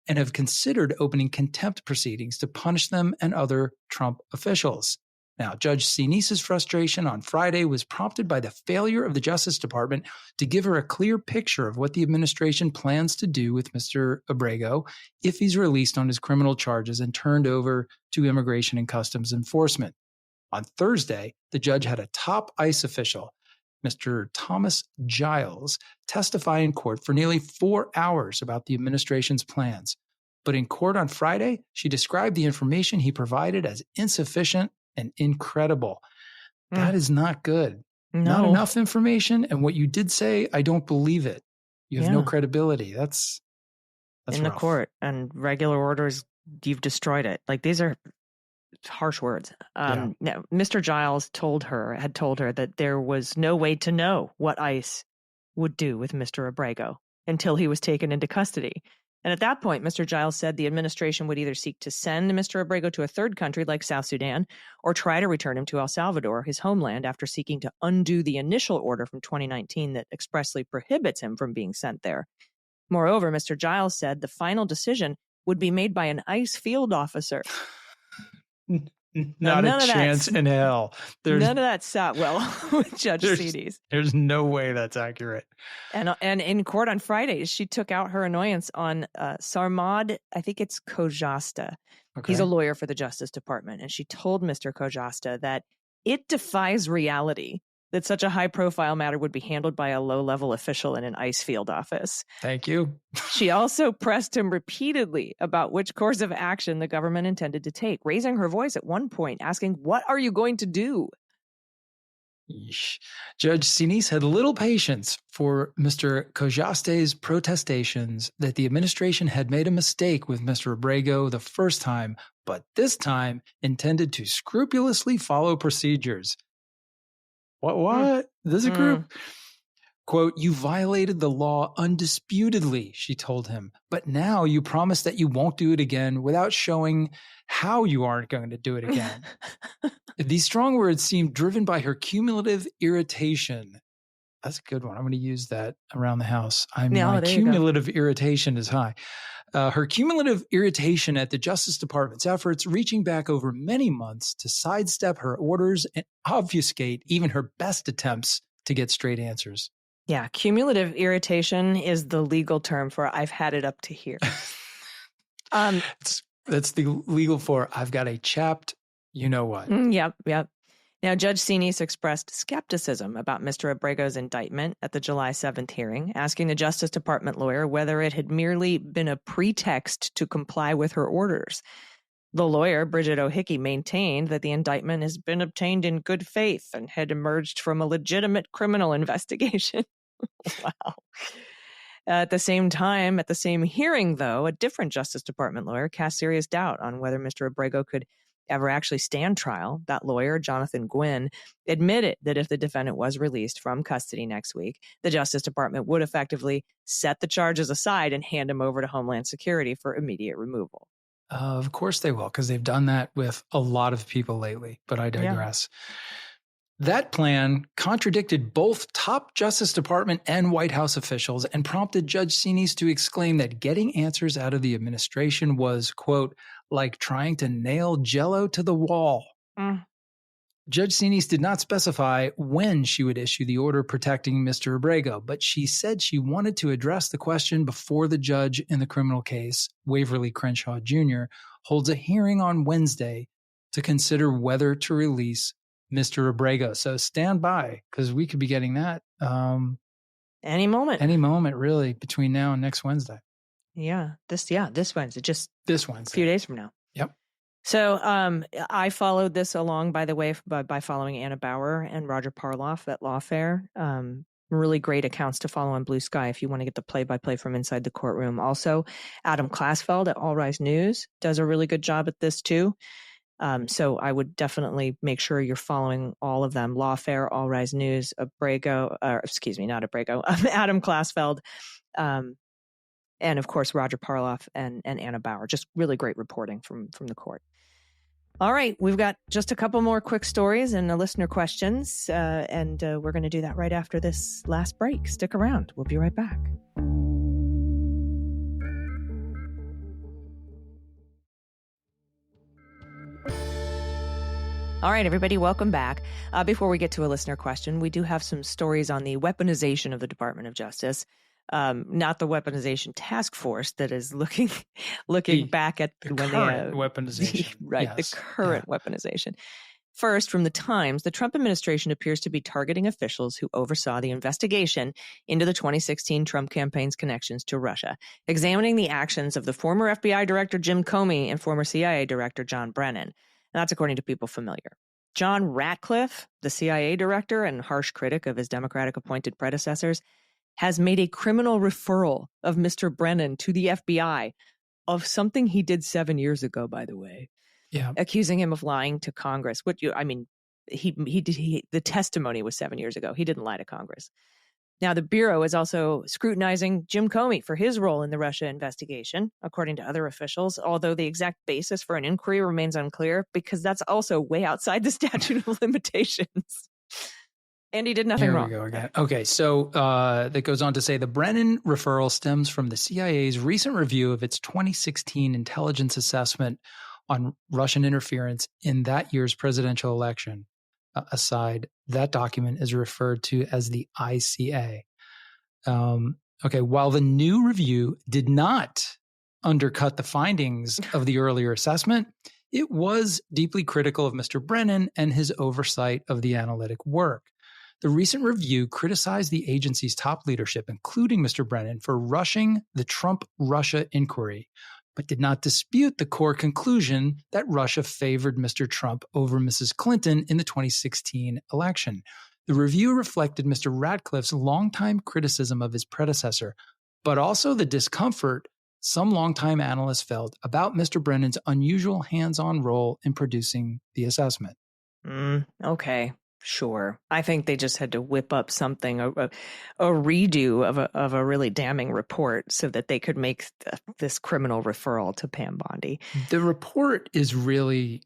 and have considered opening contempt proceedings to punish them and other Trump officials. Now, Judge Xinis' frustration on Friday was prompted by the failure of the Justice Department to give her a clear picture of what the administration plans to do with Mr. Abrego if he's released on his criminal charges and turned over to Immigration and Customs Enforcement. On Thursday, the judge had a top ICE official, Mr. Thomas Giles, testify in court for nearly 4 hours about the administration's plans. But in court on Friday, she described the information he provided as insufficient and incredible. That is not good. No. Not enough information. And what you did say, I don't believe it. You have no credibility. That's in rough. The court and regular orders, you've destroyed it. Like, these are harsh words. Now, Mr. Giles had told her that there was no way to know what ICE would do with Mr. Abrego until he was taken into custody. And at that point, Mr. Giles said the administration would either seek to send Mr. Abrego to a third country like South Sudan or try to return him to El Salvador, his homeland, after seeking to undo the initial order from 2019 that expressly prohibits him from being sent there. Moreover, Mr. Giles said the final decision would be made by an ICE field officer. Not a chance in hell. None of that sat well with Judge Xinis. There's no way that's accurate. And in court on Friday, she took out her annoyance on Sarmad, I think it's Kojasta. Okay. He's a lawyer for the Justice Department. And she told Mr. Kojasta that it defies reality that such a high-profile matter would be handled by a low-level official in an ICE field office. Thank you. She also pressed him repeatedly about which course of action the government intended to take, raising her voice at one point, asking, "What are you going to do?" Yeesh. Judge Xinis had little patience for Mr. Kojaste's protestations that the administration had made a mistake with Mr. Abrego the first time, but this time intended to scrupulously follow procedures. What? This is a group. Quote, "You violated the law undisputedly," she told him, "but now you promise that you won't do it again without showing how you aren't going to do it again." These strong words seemed driven by her cumulative irritation. That's a good one. I'm going to use that around the house. My cumulative irritation is high. Her cumulative irritation at the Justice Department's efforts, reaching back over many months to sidestep her orders and obfuscate even her best attempts to get straight answers. Yeah, cumulative irritation is the legal term for "I've had it up to here." That's the legal for "I've got a chapped you know what." Yep. Now, Judge Xinis expressed skepticism about Mr. Abrego's indictment at the July 7th hearing, asking the Justice Department lawyer whether it had merely been a pretext to comply with her orders. The lawyer, Bridget O'Hickey, maintained that the indictment has been obtained in good faith and had emerged from a legitimate criminal investigation. Wow. At the same time, at the same hearing, though, a different Justice Department lawyer cast serious doubt on whether Mr. Abrego could ever actually stand trial. That lawyer, Jonathan Gwynn, admitted that if the defendant was released from custody next week, the Justice Department would effectively set the charges aside and hand him over to Homeland Security for immediate removal. Of course they will, because they've done that with a lot of people lately, but I digress. Yeah. That plan contradicted both top Justice Department and White House officials and prompted Judge Xinis to exclaim that getting answers out of the administration was, quote, like trying to nail Jell-O to the wall. Judge Xinis did not specify when she would issue the order protecting Mr. Abrego, but she said she wanted to address the question before the judge in the criminal case, Waverly Crenshaw Jr., holds a hearing on Wednesday to consider whether to release Mr. Abrego. So stand by, because we could be getting that any moment. Any moment, really, between now and next Wednesday. This Wednesday, just this Wednesday, a few days from now. Yep. So I followed this along, by the way, by following Anna Bauer and Roger Parloff at Lawfare. Really great accounts to follow on Blue Sky if you want to get the play-by-play from inside the courtroom. Also, Adam Klasfeld at All Rise News does a really good job at this too. So I would definitely make sure you're following all of them. Lawfare, All Rise News, Abrego, not Abrego, Adam Klasfeld, and of course, Roger Parloff and Anna Bauer. Just really great reporting from the court. All right, we've got just a couple more quick stories and listener questions, and we're going to do that right after this last break. Stick around. We'll be right back. All right, everybody, welcome back. Before we get to a listener question, we do have some stories on the weaponization of the Department of Justice. Not the weaponization task force that is looking back at the current weaponization. Right, yes. The current weaponization. First, from the Times, the Trump administration appears to be targeting officials who oversaw the investigation into the 2016 Trump campaign's connections to Russia, examining the actions of the former FBI director Jim Comey and former CIA director John Brennan. And that's according to people familiar. John Ratcliffe, the CIA director and harsh critic of his Democratic-appointed predecessors, has made a criminal referral of Mr. Brennan to the FBI of something he did 7 years ago, by the way. Yeah. Accusing him of lying to Congress. The testimony was 7 years ago. He didn't lie to Congress. Now, the Bureau is also scrutinizing Jim Comey for his role in the Russia investigation, according to other officials, although the exact basis for an inquiry remains unclear because that's also way outside the statute of limitations. And he did nothing wrong. Here we go again. Okay, so that goes on to say the Brennan referral stems from the CIA's recent review of its 2016 intelligence assessment on Russian interference in that year's presidential election. Aside, that document is referred to as the ICA. While the new review did not undercut the findings of the earlier assessment, it was deeply critical of Mr. Brennan and his oversight of the analytic work. The recent review criticized the agency's top leadership, including Mr. Brennan, for rushing the Trump-Russia inquiry, but did not dispute the core conclusion that Russia favored Mr. Trump over Mrs. Clinton in the 2016 election. The review reflected Mr. Ratcliffe's longtime criticism of his predecessor, but also the discomfort some longtime analysts felt about Mr. Brennan's unusual hands-on role in producing the assessment. Okay. Sure. I think they just had to whip up something, a redo of a really damning report so that they could make this criminal referral to Pam Bondi. The report is really,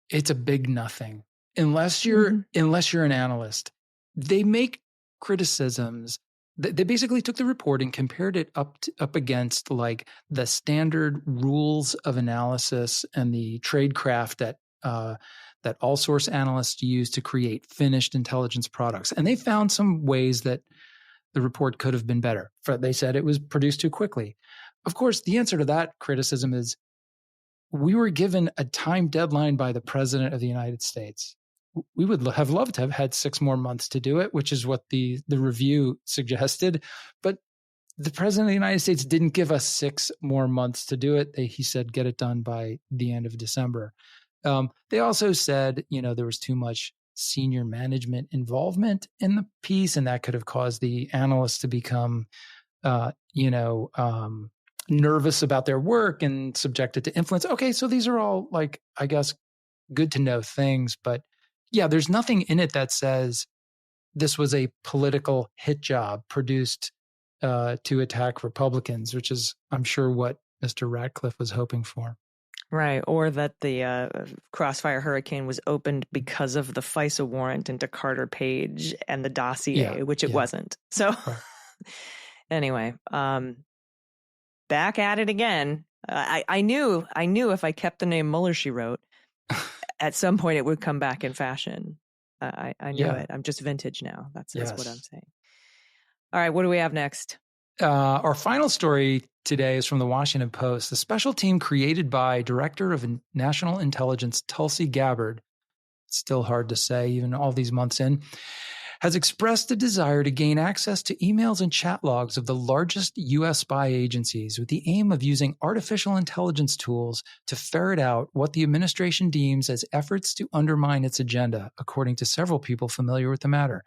it's a big nothing. Unless you're an analyst. They make criticisms. They basically took the report and compared it up against like the standard rules of analysis and the tradecraft that all source analysts use to create finished intelligence products. And they found some ways that the report could have been better. They said it was produced too quickly. Of course, the answer to that criticism is we were given a time deadline by the President of the United States. We would have loved to have had 6 more months to do it, which is what the review suggested. But the President of the United States didn't give us 6 more months to do it. He said, get it done by the end of December. They also said, there was too much senior management involvement in the piece, and that could have caused the analysts to become, nervous about their work and subjected to influence. Okay, so these are all good to know things. But yeah, there's nothing in it that says this was a political hit job produced to attack Republicans, which is, I'm sure, what Mr. Ratcliffe was hoping for. Right. Or that the Crossfire Hurricane was opened because of the FISA warrant into Carter Page and the dossier, which it wasn't. So anyway, back at it again. I knew if I kept the name Mueller, she wrote, at some point it would come back in fashion. I knew it. I'm just vintage now. That's what I'm saying. All right. What do we have next? Our final story today is from the Washington Post. The special team created by Director of National Intelligence Tulsi Gabbard, still hard to say even all these months in, has expressed a desire to gain access to emails and chat logs of the largest U.S. spy agencies with the aim of using artificial intelligence tools to ferret out what the administration deems as efforts to undermine its agenda, according to several people familiar with the matter.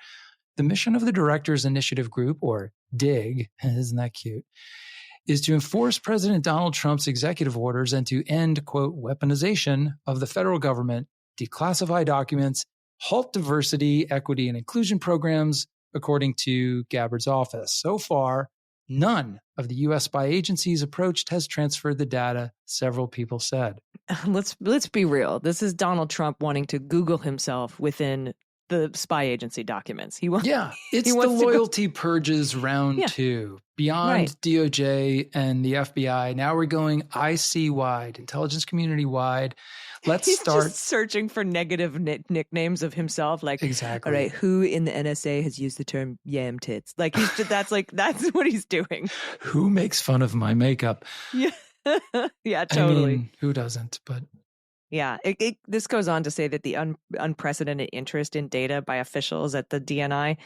The mission of the Directors Initiative Group, or DIG, isn't that cute, is to enforce President Donald Trump's executive orders and to end, quote, weaponization of the federal government, declassify documents, halt diversity, equity, and inclusion programs, according to Gabbard's office. So far, none of the U.S. spy agencies approached has transferred the data, several people said. Let's be real. This is Donald Trump wanting to Google himself within the spy agency documents. It's the loyalty purges round 2. Beyond DOJ and the FBI, now we're going IC-wide, intelligence community-wide. He's just searching for negative nicknames of himself. Like, exactly. All right, who in the NSA has used the term yam tits? Like, that's what he's doing. Who makes fun of my makeup? Yeah, yeah, totally. I mean, who doesn't? But yeah, this goes on to say that the unprecedented interest in data by officials at the DNI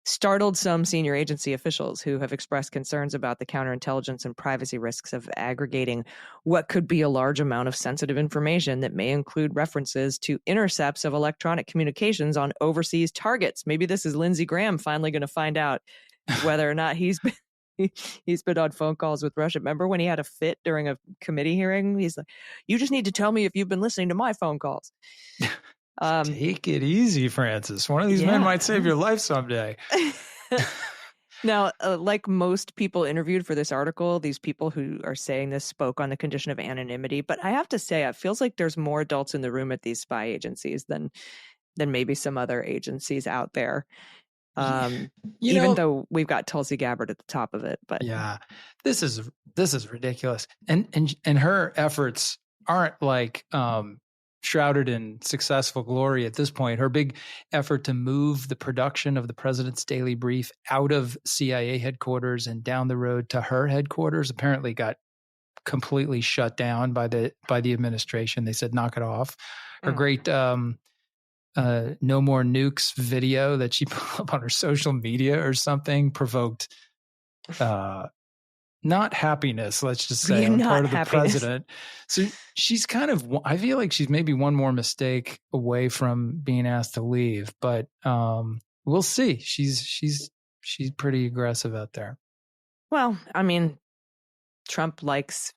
startled some senior agency officials who have expressed concerns about the counterintelligence and privacy risks of aggregating what could be a large amount of sensitive information that may include references to intercepts of electronic communications on overseas targets. Maybe this is Lindsey Graham finally going to find out whether or not he's been on phone calls with Russia. Remember when he had a fit during a committee hearing? He's like, you just need to tell me if you've been listening to my phone calls. Take it easy, Francis. One of these men might save your life someday. Now, like most people interviewed for this article, these people who are saying this spoke on the condition of anonymity. But I have to say, it feels like there's more adults in the room at these spy agencies than maybe some other agencies out there. Even though we've got Tulsi Gabbard at the top of it, but yeah, this is ridiculous. And her efforts aren't like shrouded in successful glory at this point. Her big effort to move the production of the president's daily brief out of CIA headquarters and down the road to her headquarters apparently got completely shut down by the administration. They said, knock it off. Her great No More Nukes video that she put up on her social media or something provoked not happiness, let's just say, on part of the president. So she's kind of, I feel like she's maybe one more mistake away from being asked to leave, but we'll see. She's pretty aggressive out there. Well, I mean, Trump likes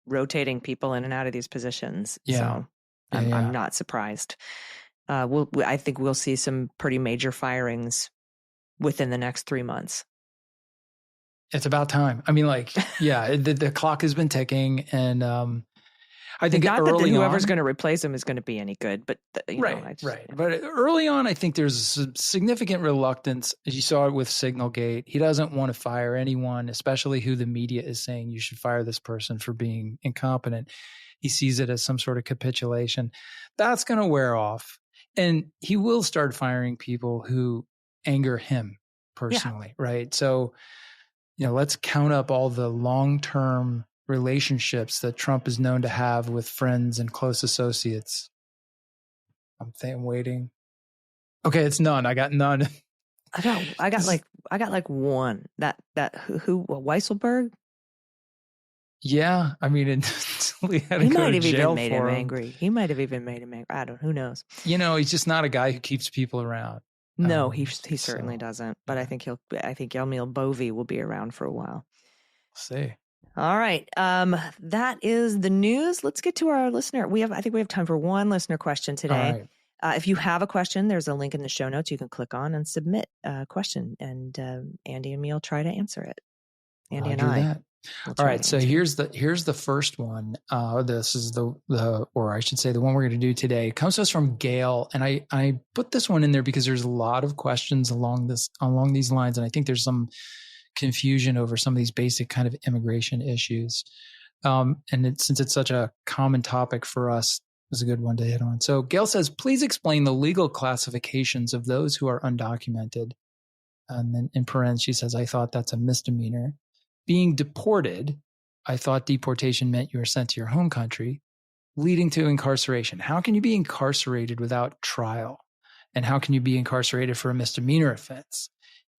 rotating people in and out of these positions. Yeah. So I'm not surprised. I think we'll see some pretty major firings within the next 3 months. It's about time. I mean, the clock has been ticking, and I think not that whoever's going to replace him is going to be any good, but right. But early on, I think there's a significant reluctance, as you saw it with Signalgate. He doesn't want to fire anyone, especially who the media is saying you should fire this person for being incompetent. He sees it as some sort of capitulation. That's going to wear off, and he will start firing people who anger him personally, right? So, let's count up all the long-term relationships that Trump is known to have with friends and close associates. I'm waiting. Okay, it's none. I got none. I got like one. That who Weisselberg? Yeah, I mean, he had to go to jail for him. Angry. He might have even made him angry. Who knows? He's just not a guy who keeps people around. No, he certainly doesn't. But I think Emil Boie will be around for a while. We'll see. All right. That is the news. Let's get to our listener. I think we have time for one listener question today. All right. If you have a question, there's a link in the show notes. You can click on and submit a question, and Andy and me will try to answer it. Andy and I. That. All right. So here's the first one. This is or I should say the one we're going to do today. It comes to us from Gail, and I put this one in there because there's a lot of questions along these lines, and I think there's some confusion over some of these basic kind of immigration issues. Since it's such a common topic for us, it's a good one to hit on. So Gail says, please explain the legal classifications of those who are undocumented. And then in parentheses, she says, I thought that's a misdemeanor. Being deported, I thought deportation meant you were sent to your home country, leading to incarceration. How can you be incarcerated without trial? And how can you be incarcerated for a misdemeanor offense?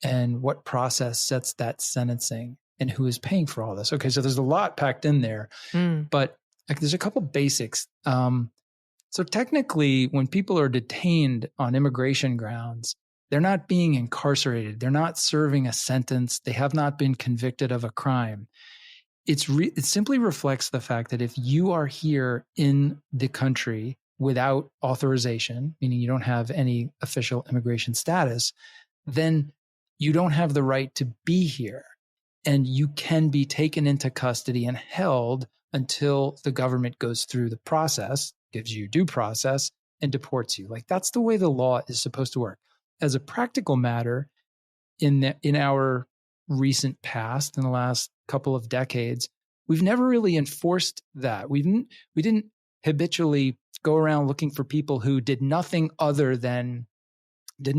And what process sets that sentencing? And who is paying for all this? Okay, so there's a lot packed in there, but there's a couple basics. So technically, when people are detained on immigration grounds, they're not being incarcerated. They're not serving a sentence. They have not been convicted of a crime. It simply reflects the fact that if you are here in the country without authorization, meaning you don't have any official immigration status, then you don't have the right to be here. And you can be taken into custody and held until the government goes through the process, gives you due process, and deports you. Like, that's the way the law is supposed to work. As a practical matter, in our recent past, in the last couple of decades, we've never really enforced that. We didn't habitually go around looking for people who didn't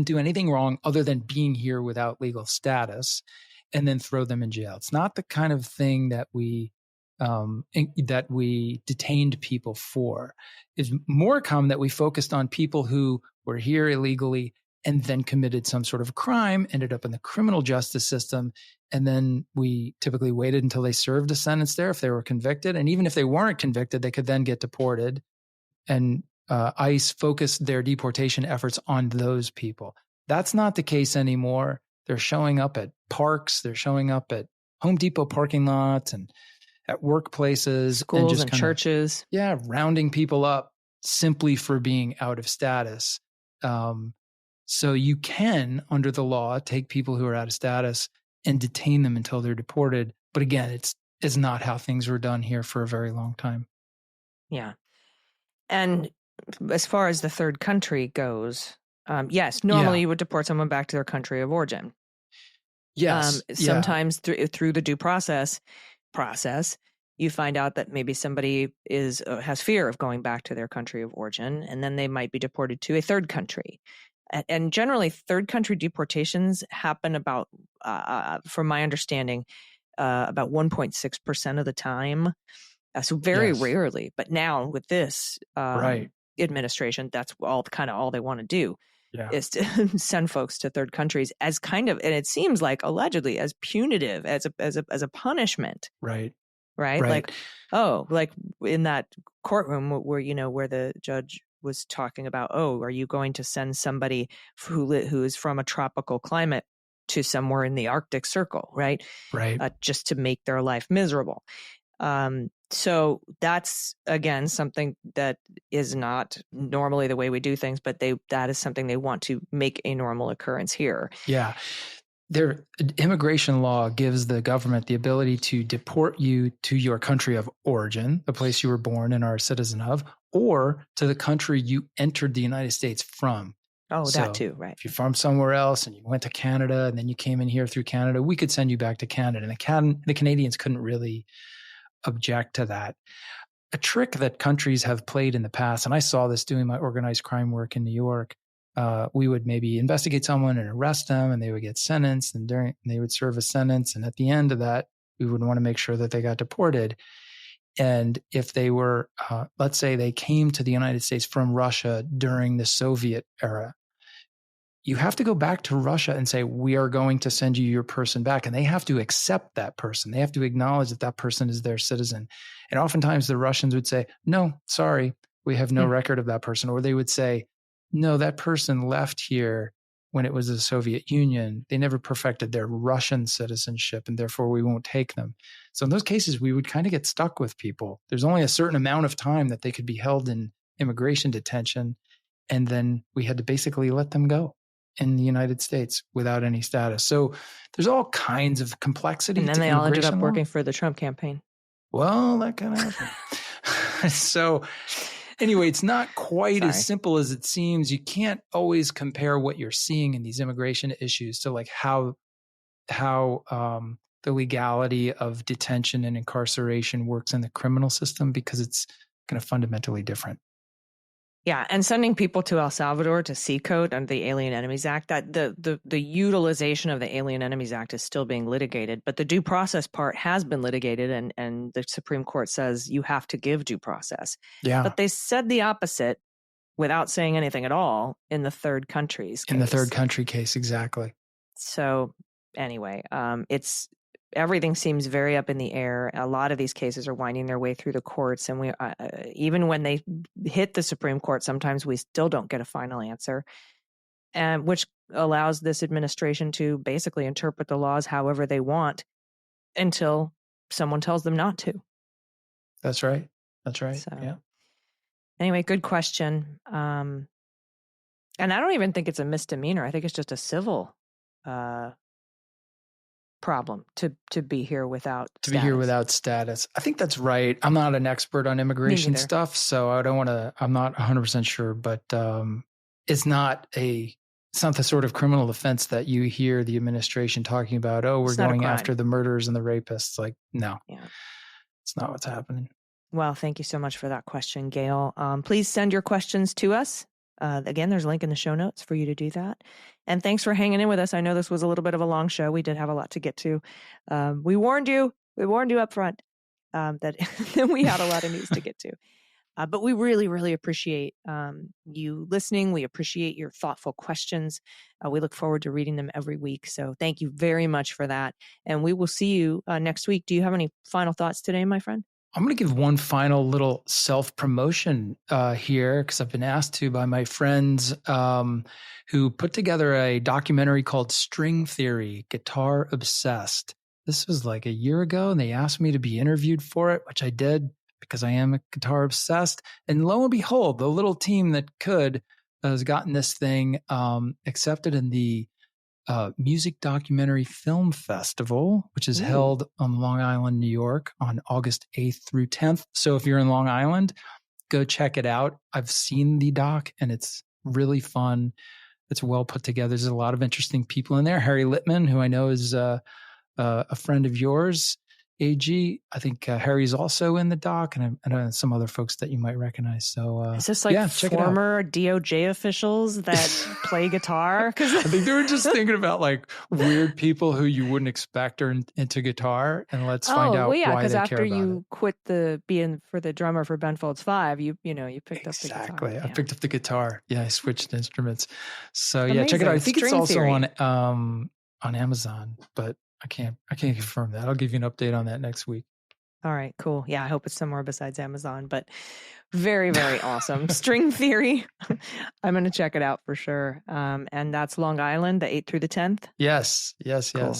do anything wrong other than being here without legal status, and then throw them in jail. It's not the kind of thing that we detained people for. It's more common that we focused on people who were here illegally and then committed some sort of crime, ended up in the criminal justice system, and then we typically waited until they served a sentence there if they were convicted. And even if they weren't convicted, they could then get deported. And ICE focused their deportation efforts on those people. That's not the case anymore. They're showing up at parks. They're showing up at Home Depot parking lots and at workplaces. Schools and churches. Yeah, rounding people up simply for being out of status. So you can, under the law, take people who are out of status and detain them until they're deported. But again, it's not how things were done here for a very long time. Yeah. And as far as the third country goes, yes, normally you would deport someone back to their country of origin. Yes. Sometimes through the due process, you find out that maybe somebody has fear of going back to their country of origin, and then they might be deported to a third country. And generally, third country deportations happen about, from my understanding, about 1.6% of the time. So very rarely. But now with this administration, that's all they want to do is to send folks to third countries as kind of, and it seems like allegedly as punitive as a punishment. Right. Like, like in that courtroom where the judge was talking about, are you going to send somebody who is from a tropical climate to somewhere in the Arctic Circle, right? Just to make their life miserable. So that's, again, something that is not normally the way we do things, but that is something they want to make a normal occurrence here. Yeah. Their immigration law gives the government the ability to deport you to your country of origin, the place you were born and are a citizen of, or to the country you entered the United States from. That too, right. If you're from somewhere else and you went to Canada and then you came in here through Canada, we could send you back to Canada. And the Canadians couldn't really object to that. A trick that countries have played in the past, and I saw this doing my organized crime work in New York, we would maybe investigate someone and arrest them, and they would get sentenced, and they would serve a sentence. And at the end of that, we would want to make sure that they got deported. And if they were, let's say they came to the United States from Russia during the Soviet era, you have to go back to Russia and say, we are going to send you your person back. And they have to accept that person. They have to acknowledge that that person is their citizen. And oftentimes the Russians would say, no, sorry, we have no record of that person. Or they would say, no, that person left here when it was the Soviet Union. They never perfected their Russian citizenship, and therefore we won't take them. So in those cases, we would kind of get stuck with people. There's only a certain amount of time that they could be held in immigration detention, and then we had to basically let them go in the United States without any status. So there's all kinds of complexity. And then they all ended up working for the Trump campaign. Well, that kind of happened. So anyway, it's not quite as simple as it seems. You can't always compare what you're seeing in these immigration issues to like how the legality of detention and incarceration works in the criminal system, because it's kind of fundamentally different. Yeah, and sending people to El Salvador to CECOT under the Alien Enemies Act, that the utilization of the Alien Enemies Act is still being litigated, but the due process part has been litigated, and the Supreme Court says you have to give due process. Yeah. But they said the opposite without saying anything at all in the third country's case. In the third country case, exactly. So anyway, everything seems very up in the air. A lot of these cases are winding their way through the courts, and we even when they hit the Supreme Court, sometimes we still don't get a final answer, and which allows this administration to basically interpret the laws however they want until someone tells them not to. That's right. That's right. So, yeah. Anyway, good question. And I don't even think it's a misdemeanor. I think it's just a civil problem to be here without status. I think that's right. I'm not an expert on immigration stuff, so I'm not 100% sure, but it's not the sort of criminal offense that you hear the administration talking about. Oh, we're going after the murderers and the rapists. Like, no, it's not what's happening. Well, thank you so much for that question, Gail. Please send your questions to us. Again, there's a link in the show notes for you to do that. And thanks for hanging in with us. I know this was a little bit of a long show. We did have a lot to get to. We warned you up front that we had a lot of news to get to. But we really, really appreciate you listening. We appreciate your thoughtful questions. We look forward to reading them every week. So thank you very much for that. And we will see you next week. Do you have any final thoughts today, my friend? I'm going to give one final little self-promotion here, because I've been asked to by my friends who put together a documentary called String Theory, Guitar Obsessed. This was like a year ago, and they asked me to be interviewed for it, which I did because I am a guitar obsessed. And lo and behold, the little team that has gotten this thing accepted in the Music Documentary Film Festival, which is held on Long Island, New York on August 8th through 10th. So if you're in Long Island, go check it out. I've seen the doc and it's really fun. It's well put together. There's a lot of interesting people in there. Harry Littman, who I know is a friend of yours, AG. I think Harry's also in the doc, and some other folks that you might recognize. So is this like former DOJ officials that play guitar? Because I think they were just thinking about like weird people who you wouldn't expect are into guitar, and let's find out why they care about it. Because after you quit being for the drummer for Ben Folds 5, you picked up the guitar. Exactly. I picked up the guitar. Yeah, I switched instruments. So Amazing. Check it out. I think String it's also Theory. on Amazon, but I can't confirm that. I'll give you an update on that next week. All right, cool. Yeah, I hope it's somewhere besides Amazon, but very, very awesome. String Theory. I'm going to check it out for sure. And that's Long Island, the 8th through the 10th? Yes. Cool.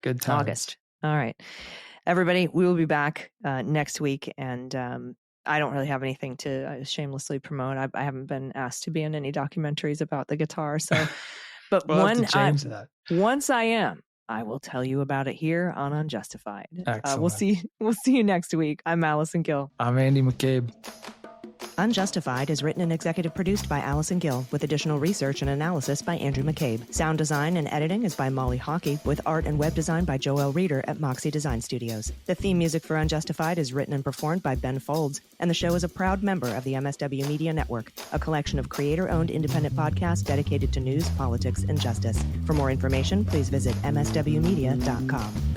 Good times. August. All right. Everybody, we will be back next week. And I don't really have anything to shamelessly promote. I haven't been asked to be in any documentaries about the guitar. So, but once I am, I will tell you about it here on Unjustified. Excellent. We'll see you next week. I'm Allison Gill. I'm Andy McCabe. Unjustified is written and executive produced by Allison Gill, with additional research and analysis by Andrew McCabe. Sound design and editing is by Molly Hockey, with art and web design by Joel Reeder at Moxie Design Studios. The theme music for Unjustified is written and performed by Ben Folds, and the show is a proud member of the MSW Media Network, a collection of creator-owned independent podcasts dedicated to news, politics, and justice. For more information, please visit mswmedia.com.